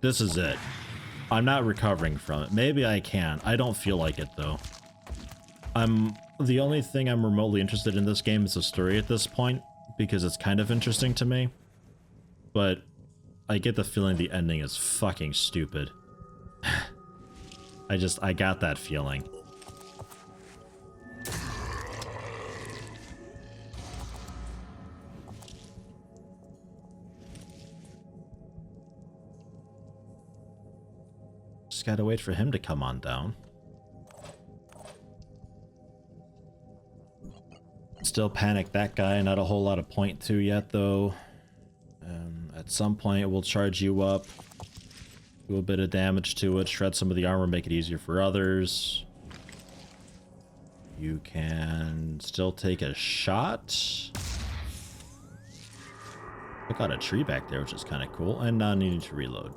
This is it. I'm not recovering from it. Maybe I can. I don't feel like it, though. The only thing I'm remotely interested in this game is the story at this point, because it's kind of interesting to me. But I get the feeling the ending is fucking stupid. I got that feeling. Just gotta wait for him to come on down. Still panicked that guy, not a whole lot of point to yet though. At some point we'll charge you up, do a bit of damage to it, shred some of the armor, make it easier for others. You can still take a shot. I got a tree back there, which is kind of cool, and not needing to reload.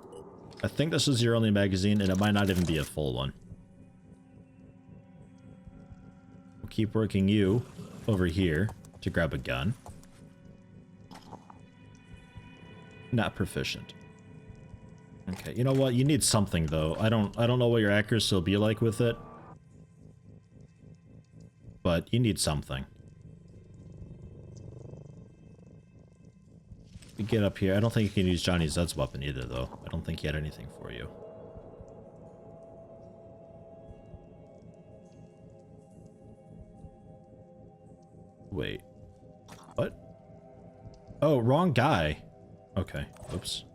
I think this is your only magazine, and it might not even be a full one. We'll keep working you over here to grab a gun. Not proficient. Okay, you know what? You need something though. I don't know what your accuracy will be like with it, but you need something. You get up here. I don't think you can use Johnny Zed's weapon either, though. I don't think he had anything for you. Wait. What? Oh, wrong guy. Okay. Oops.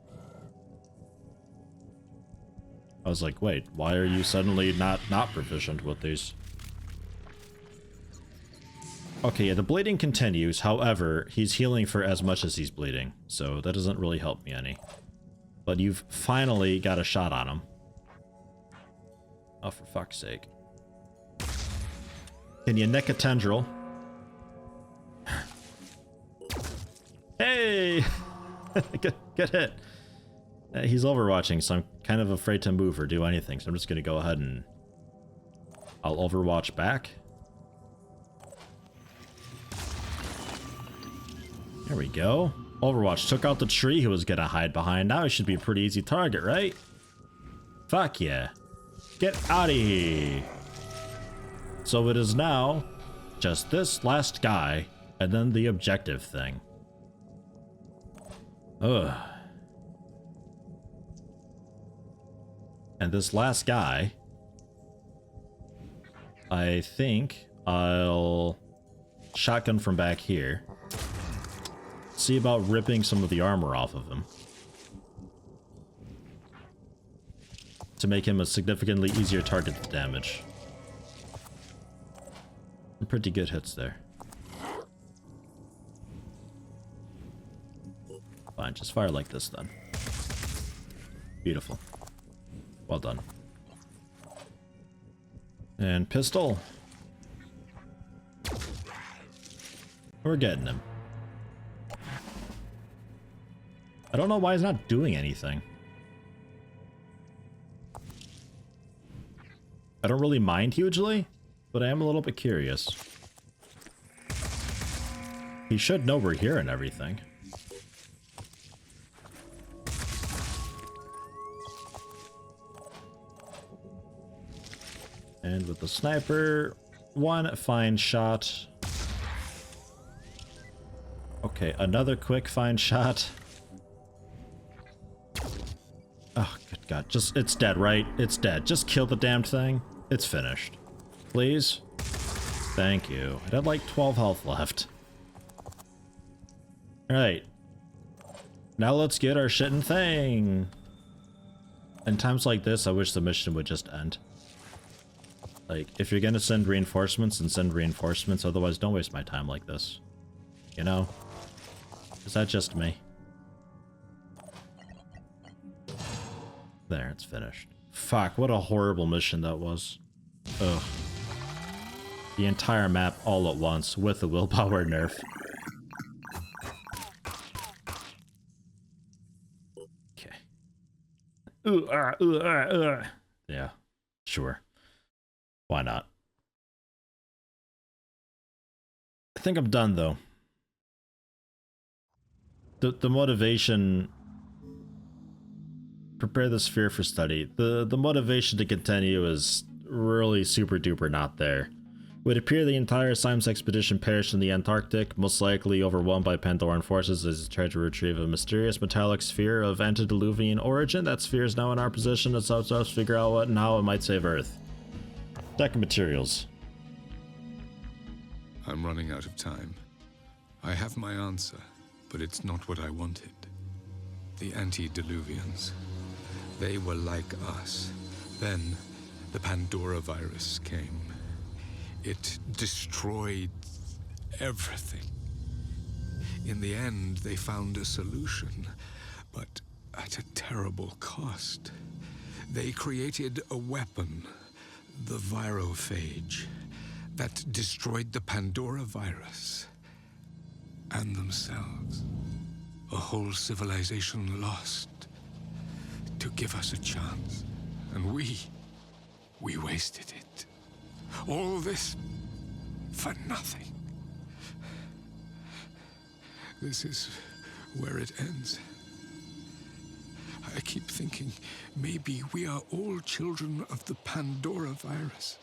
I was like, wait, why are you suddenly not proficient with these? Okay, yeah, the bleeding continues. However, he's healing for as much as he's bleeding, so that doesn't really help me any. But you've finally got a shot on him. Oh, for fuck's sake. Can you nick a tendril? Hey! Good hit. He's overwatching, so I'm kind of afraid to move or do anything, so I'm just going to go ahead and... I'll overwatch back. There we go. Overwatch took out the tree he was gonna hide behind. Now he should be a pretty easy target, right? Fuck yeah. Get out of here. So it is now just this last guy and then the objective thing. Ugh. And this last guy, I think I'll shotgun from back here. See about ripping some of the armor off of him. To make him a significantly easier target to damage. Some pretty good hits there. Fine, just fire like this then. Beautiful. Well done. And pistol. We're getting him. I don't know why he's not doing anything. I don't really mind hugely, but I am a little bit curious. He should know we're here and everything. And with the sniper, one fine shot. Okay, another quick fine shot. Oh, good God. Just, it's dead, right? It's dead. Just kill the damned thing. It's finished. Please? Thank you. It had like 12 health left. Alright. Now let's get our shitting thing. In times like this, I wish the mission would just end. Like, if you're gonna send reinforcements, then send reinforcements, otherwise don't waste my time like this. You know? Is that just me? There, it's finished. Fuck, what a horrible mission that was. Ugh. The entire map all at once, with the willpower nerf. Okay. Yeah, sure. Why not? I think I'm done, though. The motivation... Prepare the sphere for study. The motivation to continue is really super duper not there. It would appear the entire Symes expedition perished in the Antarctic, most likely overwhelmed by Pandoran forces as it tried to retrieve a mysterious metallic sphere of antediluvian origin. That sphere is now in our possession. It's up to us to figure out what and how it might save Earth. Deck of materials. I'm running out of time. I have my answer, but it's not what I wanted. The antediluvians. They were like us. Then, the Pandora virus came. It destroyed everything. In the end, they found a solution, but at a terrible cost. They created a weapon, the virophage, that destroyed the Pandora virus and themselves. A whole civilization lost to give us a chance. And we wasted it. All this for nothing. This is where it ends. I keep thinking maybe we are all children of the Pandora virus.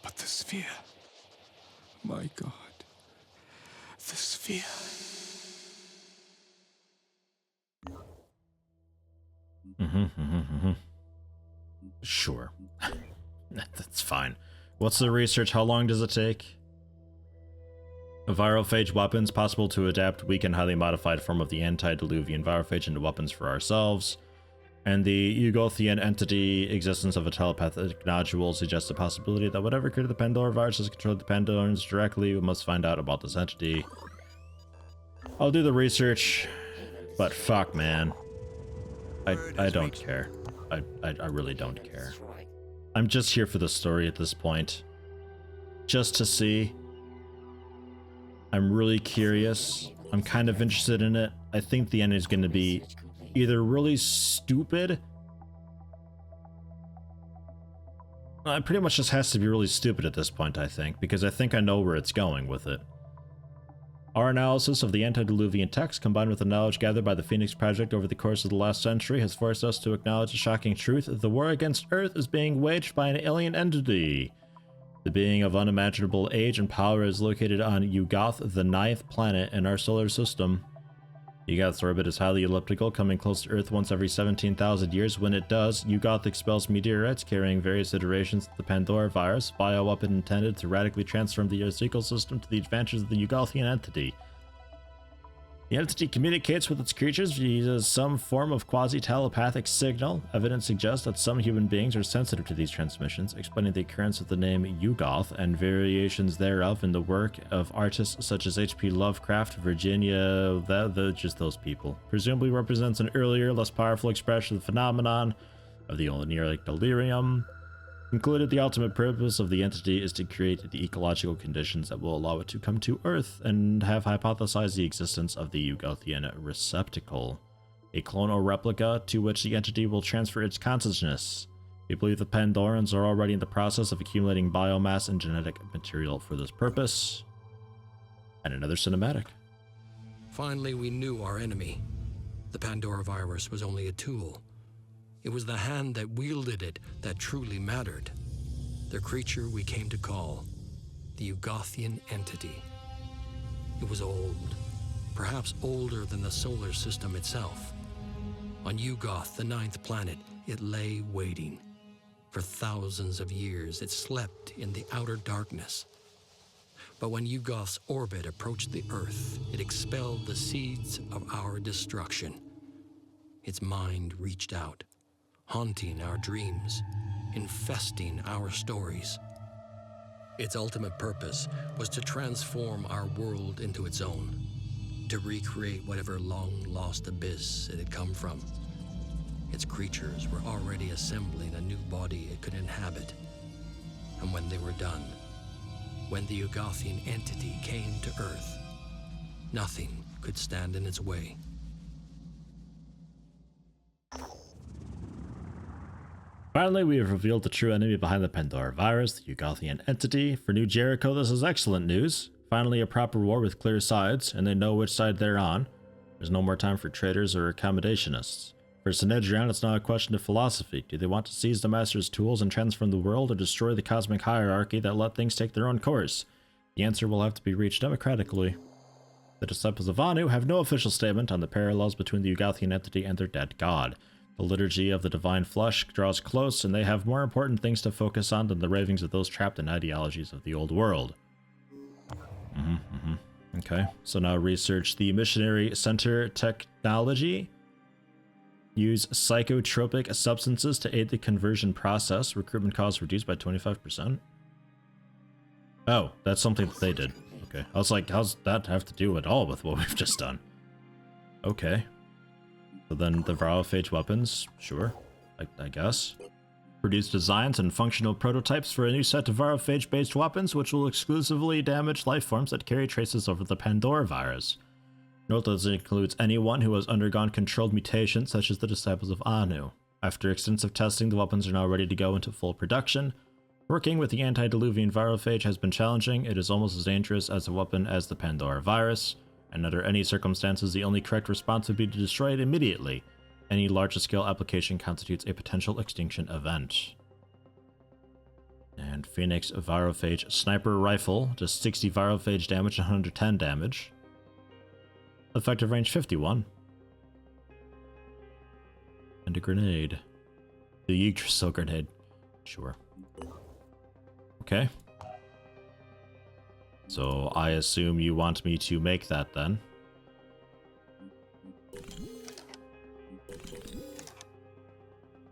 But the sphere, my God, the sphere. Sure. That's fine. What's the research? How long does it take? A virophage weapons possible to adapt weak and highly modified form of the antediluvian virophage into weapons for ourselves. And the Ugothian entity existence of a telepathic nodule suggests the possibility that whatever created the Pandora virus has controlled the Pandorans directly. We must find out about this entity. I'll do the research, but fuck, man. I don't care. I really don't care. I'm just here for the story at this point. Just to see. I'm really curious. I'm kind of interested in it. I think the end is going to be either really stupid. It pretty much just has to be really stupid at this point, I think, because I think I know where it's going with it. Our analysis of the antediluvian text, combined with the knowledge gathered by the Phoenix Project over the course of the last century, has forced us to acknowledge the shocking truth: the war against Earth is being waged by an alien entity. The being of unimaginable age and power is located on Yugoth, the 9th planet in our solar system. Yugoth's orbit is highly elliptical, coming close to Earth once every 17,000 years. When it does, Yugoth expels meteorites carrying various iterations of the Pandora virus, bioweapon intended to radically transform the Earth's ecosystem to the advantage of the Yugothian entity. The entity communicates with its creatures via some form of quasi-telepathic signal. Evidence suggests that some human beings are sensitive to these transmissions, explaining the occurrence of the name Yugoth and variations thereof in the work of artists such as H.P. Lovecraft, Virginia, just those people. Presumably represents an earlier, less powerful expression of the phenomenon of the oniric delirium. Concluded, the ultimate purpose of the entity is to create the ecological conditions that will allow it to come to Earth, and have hypothesized the existence of the Yugothian receptacle, a clone or replica to which the entity will transfer its consciousness. We believe the Pandorans are already in the process of accumulating biomass and genetic material for this purpose. And another cinematic. Finally, we knew our enemy. The Pandora virus was only a tool. It was the hand that wielded it that truly mattered. The creature we came to call the Yugothian entity. It was old, perhaps older than the solar system itself. On Yugoth, the 9th planet, it lay waiting. For thousands of years, it slept in the outer darkness. But when Yugoth's orbit approached the Earth, it expelled the seeds of our destruction. Its mind reached out, haunting our dreams, infesting our stories. Its ultimate purpose was to transform our world into its own, to recreate whatever long-lost abyss it had come from. Its creatures were already assembling a new body it could inhabit. And when they were done, when the Yugothian entity came to Earth, nothing could stand in its way. Finally, we have revealed the true enemy behind the Pandora virus, the Yugothian entity. For New Jericho, this is excellent news. Finally, a proper war with clear sides, and they know which side they're on. There's no more time for traitors or accommodationists. For Sanhedrin, it's not a question of philosophy. Do they want to seize the Master's tools and transform the world, or destroy the cosmic hierarchy that let things take their own course? The answer will have to be reached democratically. The disciples of Anu have no official statement on the parallels between the Yugothian entity and their dead god. The liturgy of the divine flesh draws close, and they have more important things to focus on than the ravings of those trapped in ideologies of the old world. Okay, so now research the missionary center technology. Use psychotropic substances to aid the conversion process. Recruitment costs reduced by 25%. Oh, that's something that they did. Okay, I was like, how's that have to do at all with what we've just done? Okay. So then the Varrophage weapons, sure, I guess. Produce designs and functional prototypes for a new set of Varrophage-based weapons, which will exclusively damage life forms that carry traces over the Pandora virus. Note that this includes anyone who has undergone controlled mutations, such as the Disciples of Anu. After extensive testing, the weapons are now ready to go into full production. Working with the antediluvian Varrophage has been challenging. It is almost as dangerous as a weapon as the Pandora virus, and under any circumstances, the only correct response would be to destroy it immediately. Any larger-scale application constitutes a potential extinction event. And Phoenix Varrophage Sniper Rifle does 60 Varrophage damage and 110 damage. Effective range 51. And a grenade. The Yggdrasil grenade. Sure. Okay. So I assume you want me to make that then.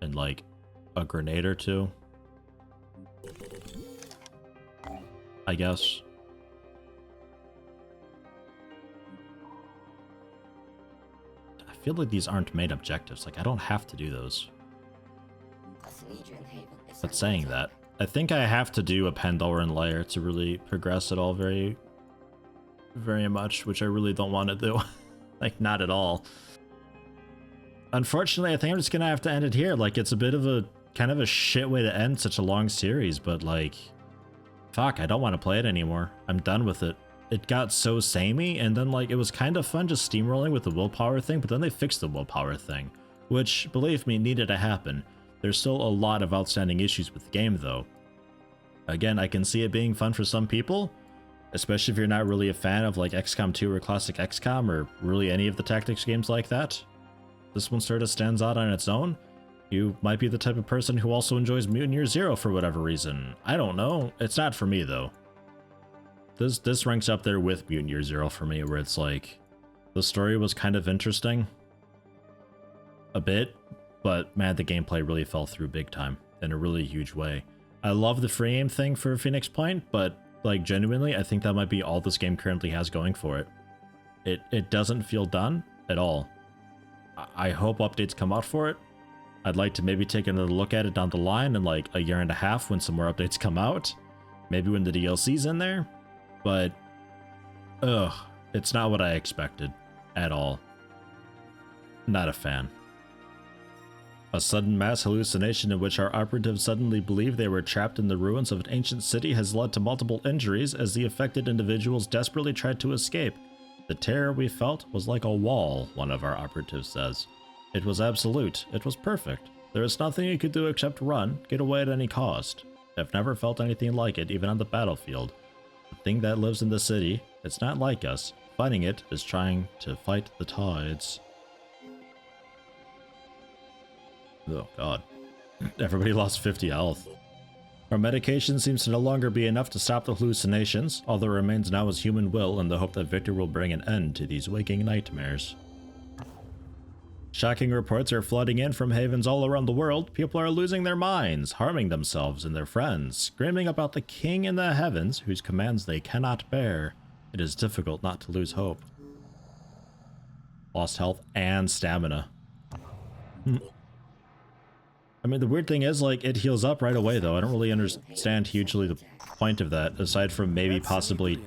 And like a grenade or two, I guess. I feel like these aren't main objectives. Like I don't have to do those. But saying that, I think I have to do a Pandoran layer to really progress it all very much, which I really don't want to do. Like, not at all. Unfortunately, I think I'm just gonna have to end it here. Like, it's a bit of a kind of a shit way to end such a long series, but like, fuck, I don't want to play it anymore. I'm done with it. It got so samey, and then like, it was kind of fun just steamrolling with the willpower thing, but then they fixed the willpower thing, which, believe me, needed to happen. There's still a lot of outstanding issues with the game, though. Again, I can see it being fun for some people, especially if you're not really a fan of like XCOM 2 or classic XCOM or really any of the tactics games like that. This one sort of stands out on its own. You might be the type of person who also enjoys Mutant Year Zero for whatever reason. I don't know. It's not for me though. This ranks up there with Mutant Year Zero for me, where it's like the story was kind of interesting a bit, but man, the gameplay really fell through big time in a really huge way. I love the free aim thing for Phoenix Point, but like genuinely, I think that might be all this game currently has going for it. It doesn't feel done at all. I hope updates come out for it. I'd like to maybe take another look at it down the line in like a year and a half when some more updates come out. Maybe when the DLC's in there. But, ugh, it's not what I expected at all. Not a fan. A sudden mass hallucination in which our operatives suddenly believe they were trapped in the ruins of an ancient city has led to multiple injuries as the affected individuals desperately tried to escape. The terror we felt was like a wall, one of our operatives says. It was absolute. It was perfect. There is nothing you could do except run, get away at any cost. I've never felt anything like it, even on the battlefield. The thing that lives in the city, it's not like us. Fighting it is trying to fight the tides. Oh god. Everybody lost 50 health. Our medication seems to no longer be enough to stop the hallucinations. All that remains now is human will and the hope that Victor will bring an end to these waking nightmares. Shocking reports are flooding in from havens all around the world. People are losing their minds, harming themselves and their friends, screaming about the king in the heavens whose commands they cannot bear. It is difficult not to lose hope. Lost health and stamina. I mean, the weird thing is, like, it heals up right away, though. I don't really understand hugely the point of that, aside from maybe possibly,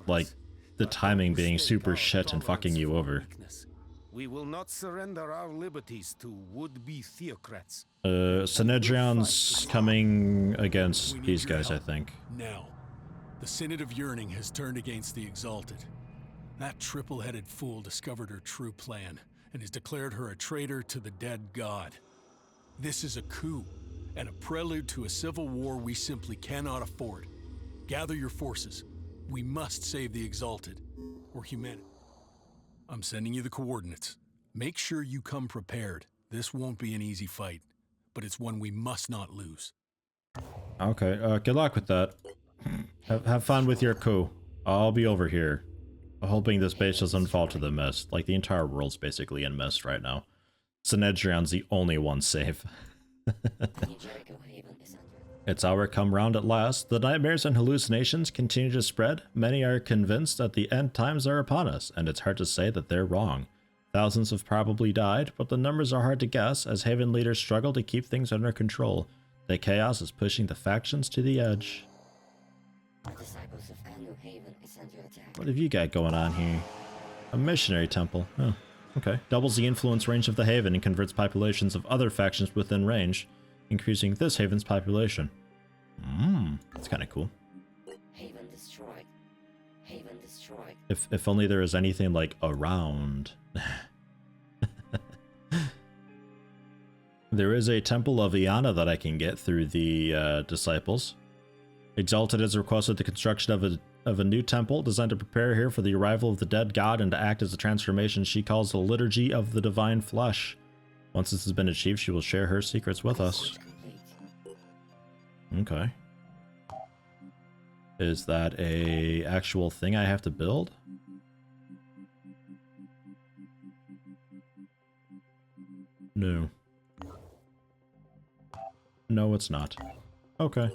like, the timing being super shit and fucking you over. We will not surrender our liberties to would-be theocrats. Synedrion's coming against these guys, I think. Now, the Synod of Yearning has turned against the Exalted. That triple-headed fool discovered her true plan and has declared her a traitor to the dead god. This is a coup and a prelude to a civil war we simply cannot afford. Gather your forces. We must save the Exalted, or humanity. I'm sending you the coordinates. Make sure you come prepared. This won't be an easy fight, but it's one we must not lose. Okay, good luck with that. Have fun with your coup. I'll be over here, hoping this base doesn't fall to the mist. Like, the entire world's basically in mist right now. Synedrion's the only one safe. It's our come round at last. The nightmares and hallucinations continue to spread. Many are convinced that the end times are upon us, and it's hard to say that they're wrong. Thousands have probably died, but the numbers are hard to guess as Haven leaders struggle to keep things under control. The chaos is pushing the factions to the edge. What have you got going on here? A missionary temple. Oh, okay. Doubles the influence range of the Haven and converts populations of other factions within range, increasing this Haven's population. That's kind of cool. Haven destroyed. Haven destroyed. If only there was anything like around. There is a temple of Iana that I can get through the disciples. Exalted has requested the construction of a new temple designed to prepare her for the arrival of the dead god and to act as a transformation she calls the Liturgy of the Divine Flesh. Once this has been achieved, she will share her secrets with us. Okay. Is that a actual thing I have to build? No. No, it's not. Okay.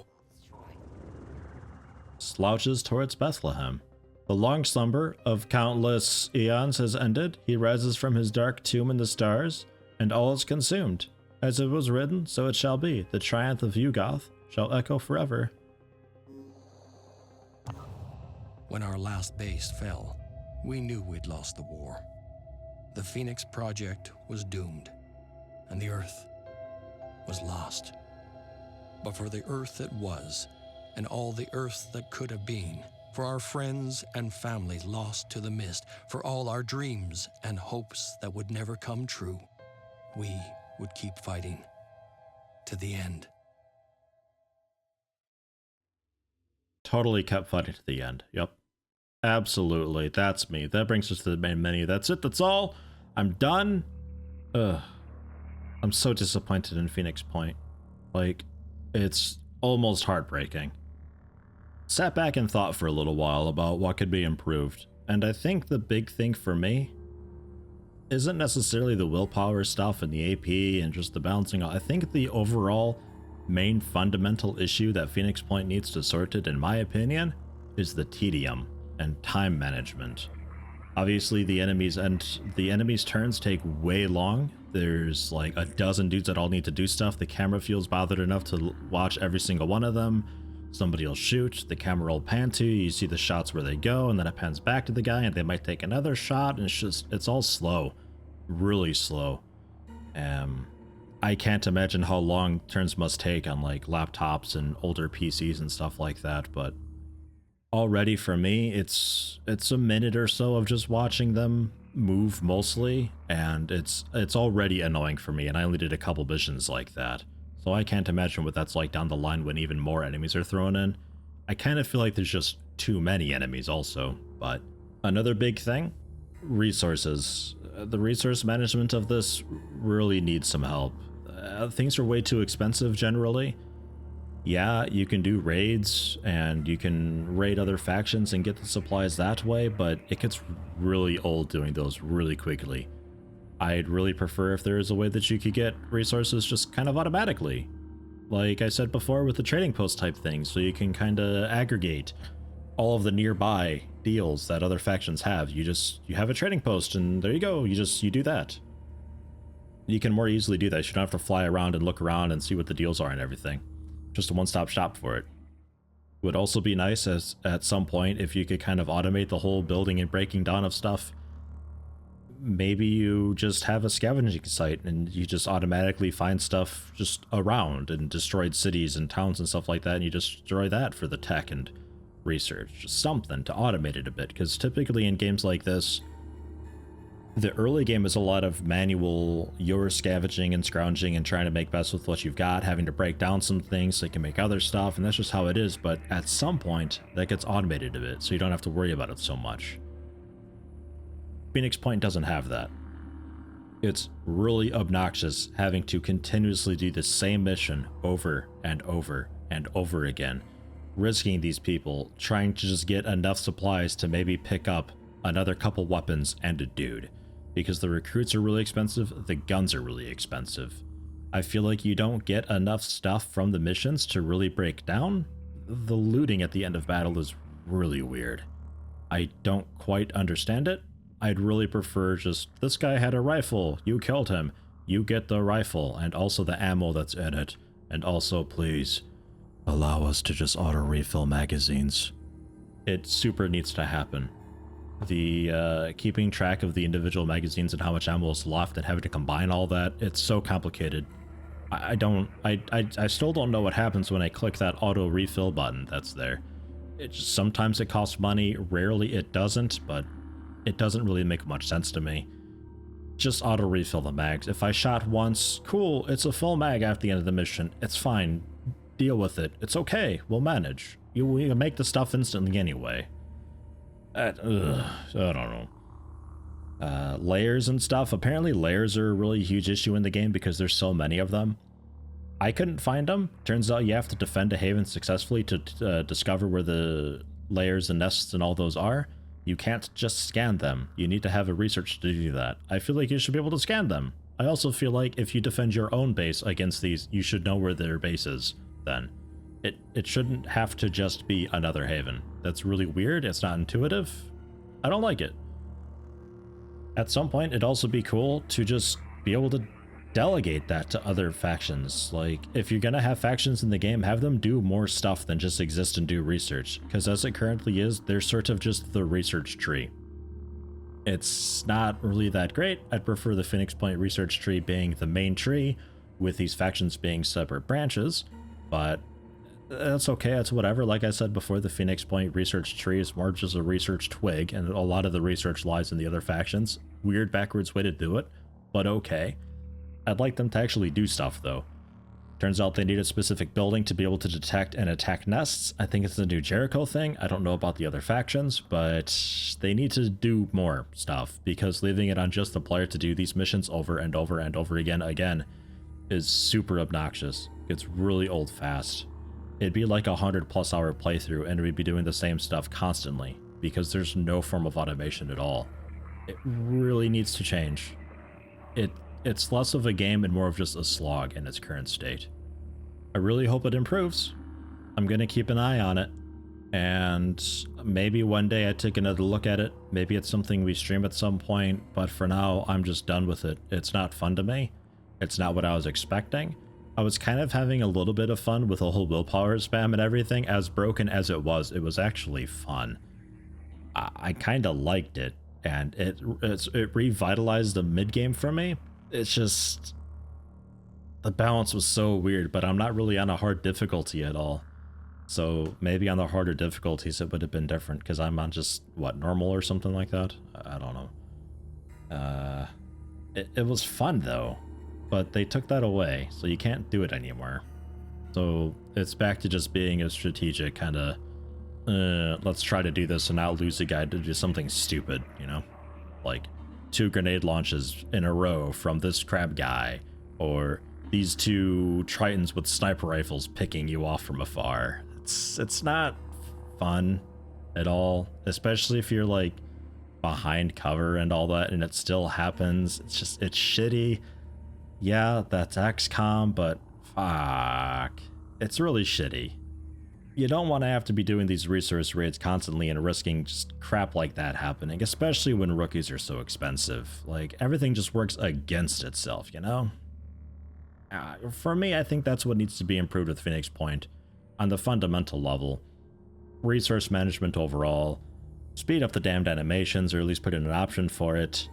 Slouches towards Bethlehem. The long slumber of countless eons has ended. He rises from his dark tomb in the stars, and all is consumed. As it was written, so it shall be. The triumph of Yugoth shall echo forever. When our last base fell, we knew we'd lost the war. The Phoenix Project was doomed, and the Earth was lost. But for the Earth that was, and all the Earth that could have been, for our friends and families lost to the mist, for all our dreams and hopes that would never come true, we would keep fighting to the end. Totally kept fighting to the end. Yep. Absolutely. That's me. That brings us to the main menu. That's it. That's all. I'm done. Ugh. I'm so disappointed in Phoenix Point. Like, it's almost heartbreaking. Sat back and thought for a little while about what could be improved. And I think the big thing for me isn't necessarily the willpower stuff and the AP and just the balancing. I think the overall main fundamental issue that Phoenix Point needs to sort it, in my opinion, is the tedium and time management. Obviously, the enemies' turns take way long. There's like a dozen dudes that all need to do stuff. The camera feels bothered enough to watch every single one of them. Somebody will shoot, the camera will pan to you see the shots where they go, and then it pans back to the guy, and they might take another shot, and it's all slow. Really slow. I can't imagine how long turns must take on like laptops and older PCs and stuff like that, but already for me, it's a minute or so of just watching them move mostly, and it's already annoying for me, and I only did a couple missions like that. So I can't imagine what that's like down the line when even more enemies are thrown in. I kind of feel like there's just too many enemies also, but another big thing, resources. The resource management of this really needs some help. Things are way too expensive generally. Yeah, you can do raids and you can raid other factions and get the supplies that way, but it gets really old doing those really quickly. I'd really prefer if there is a way that you could get resources just kind of automatically. Like I said before with the trading post type thing, so you can kind of aggregate all of the nearby deals that other factions have. You have a trading post and there you go, you do that. You can more easily do that. You don't have to fly around and look around and see what the deals are and everything. Just a one-stop shop for it. Would also be nice as at some point if you could kind of automate the whole building and breaking down of stuff. Maybe you just have a scavenging site and you just automatically find stuff just around and destroyed cities and towns and stuff like that, and you just destroy that for the tech and research. Just something to automate it a bit, because typically in games like this, the early game is a lot of manual, you're scavenging and scrounging and trying to make best with what you've got, having to break down some things so you can make other stuff, and that's just how it is. But at some point, that gets automated a bit, so you don't have to worry about it so much. Phoenix Point doesn't have that. It's really obnoxious having to continuously do the same mission over and over and over again, risking these people trying to just get enough supplies to maybe pick up another couple weapons and a dude. Because the recruits are really expensive, the guns are really expensive. I feel like you don't get enough stuff from the missions to really break down. The looting at the end of battle is really weird. I don't quite understand it. I'd really prefer just, this guy had a rifle, you killed him, you get the rifle and also the ammo that's in it, and also please allow us to just auto refill magazines. It super needs to happen. The keeping track of the individual magazines and how much ammo is left and having to combine all that, it's so complicated. I still don't know what happens when I click that auto refill button that's there. Sometimes it costs money, rarely it doesn't, but it doesn't really make much sense to me. Just auto refill the mags. If I shot once, cool, it's a full mag at the end of the mission. It's fine. Deal with it. It's okay. We'll manage. We make the stuff instantly anyway. I don't know. Layers and stuff. Apparently layers are a really huge issue in the game because there's so many of them. I couldn't find them. Turns out you have to defend a haven successfully to discover where the layers and nests and all those are. You can't just scan them. You need to have a research to do that. I feel like you should be able to scan them. I also feel like if you defend your own base against these, you should know where their base is then. It shouldn't have to just be another haven. That's really weird. It's not intuitive. I don't like it. At some point, it'd also be cool to just be able to delegate that to other factions. Like, if you're gonna have factions in the game, have them do more stuff than just exist and do research. Because as it currently is, they're sort of just the research tree. It's not really that great. I'd prefer the Phoenix Point research tree being the main tree, with these factions being separate branches, but that's okay, that's whatever. Like I said before, the Phoenix Point research tree is more just a research twig, and a lot of the research lies in the other factions. Weird backwards way to do it, but okay. I'd like them to actually do stuff though. Turns out they need a specific building to be able to detect and attack nests. I think it's the new Jericho thing. I don't know about the other factions, but they need to do more stuff, because leaving it on just the player to do these missions over and over and over again is super obnoxious. It's really old fast. It'd be like a 100+ hour playthrough and we'd be doing the same stuff constantly, because there's no form of automation at all. It really needs to change. It's less of a game and more of just a slog in its current state. I really hope it improves. I'm gonna keep an eye on it, and maybe one day I take another look at it. Maybe it's something we stream at some point, but for now, I'm just done with it. It's not fun to me. It's not what I was expecting. I was kind of having a little bit of fun with the whole willpower spam and everything. As broken as it was actually fun. I kind of liked it, and it revitalized the mid-game for me. It's just, the balance was so weird, but I'm not really on a hard difficulty at all. So maybe on the harder difficulties it would have been different, because I'm on just, what, normal or something like that? I don't know. It was fun though, but they took that away, so you can't do it anymore. So it's back to just being a strategic kind of, let's try to do this and not lose a guy to do something stupid, you know? Like 2 grenade launches in a row from this crab guy, or these 2 Tritons with sniper rifles picking you off from afar. It's not fun at all, especially if you're like behind cover and all that and it still happens. It's shitty. Yeah, that's XCOM, but fuck, it's really shitty. You don't want to have to be doing these resource raids constantly and risking just crap like that happening, especially when rookies are so expensive. Like, everything just works against itself, you know? For me, I think that's what needs to be improved with Phoenix Point on the fundamental level. Resource management overall, speed up the damned animations, or at least put in an option for it.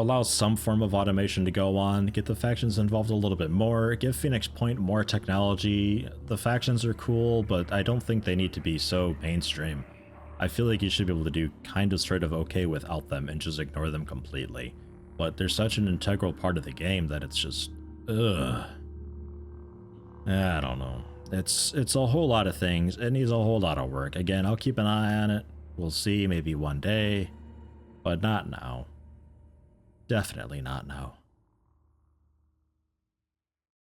Allow some form of automation to go on, get the factions involved a little bit more, give Phoenix Point more technology. The factions are cool, but I don't think they need to be so mainstream. I feel like you should be able to do kind of straight of okay without them and just ignore them completely. But they're such an integral part of the game that it's just, ugh. I don't know. It's a whole lot of things. It needs a whole lot of work. Again, I'll keep an eye on it. We'll see, maybe one day, but not now. Definitely not now.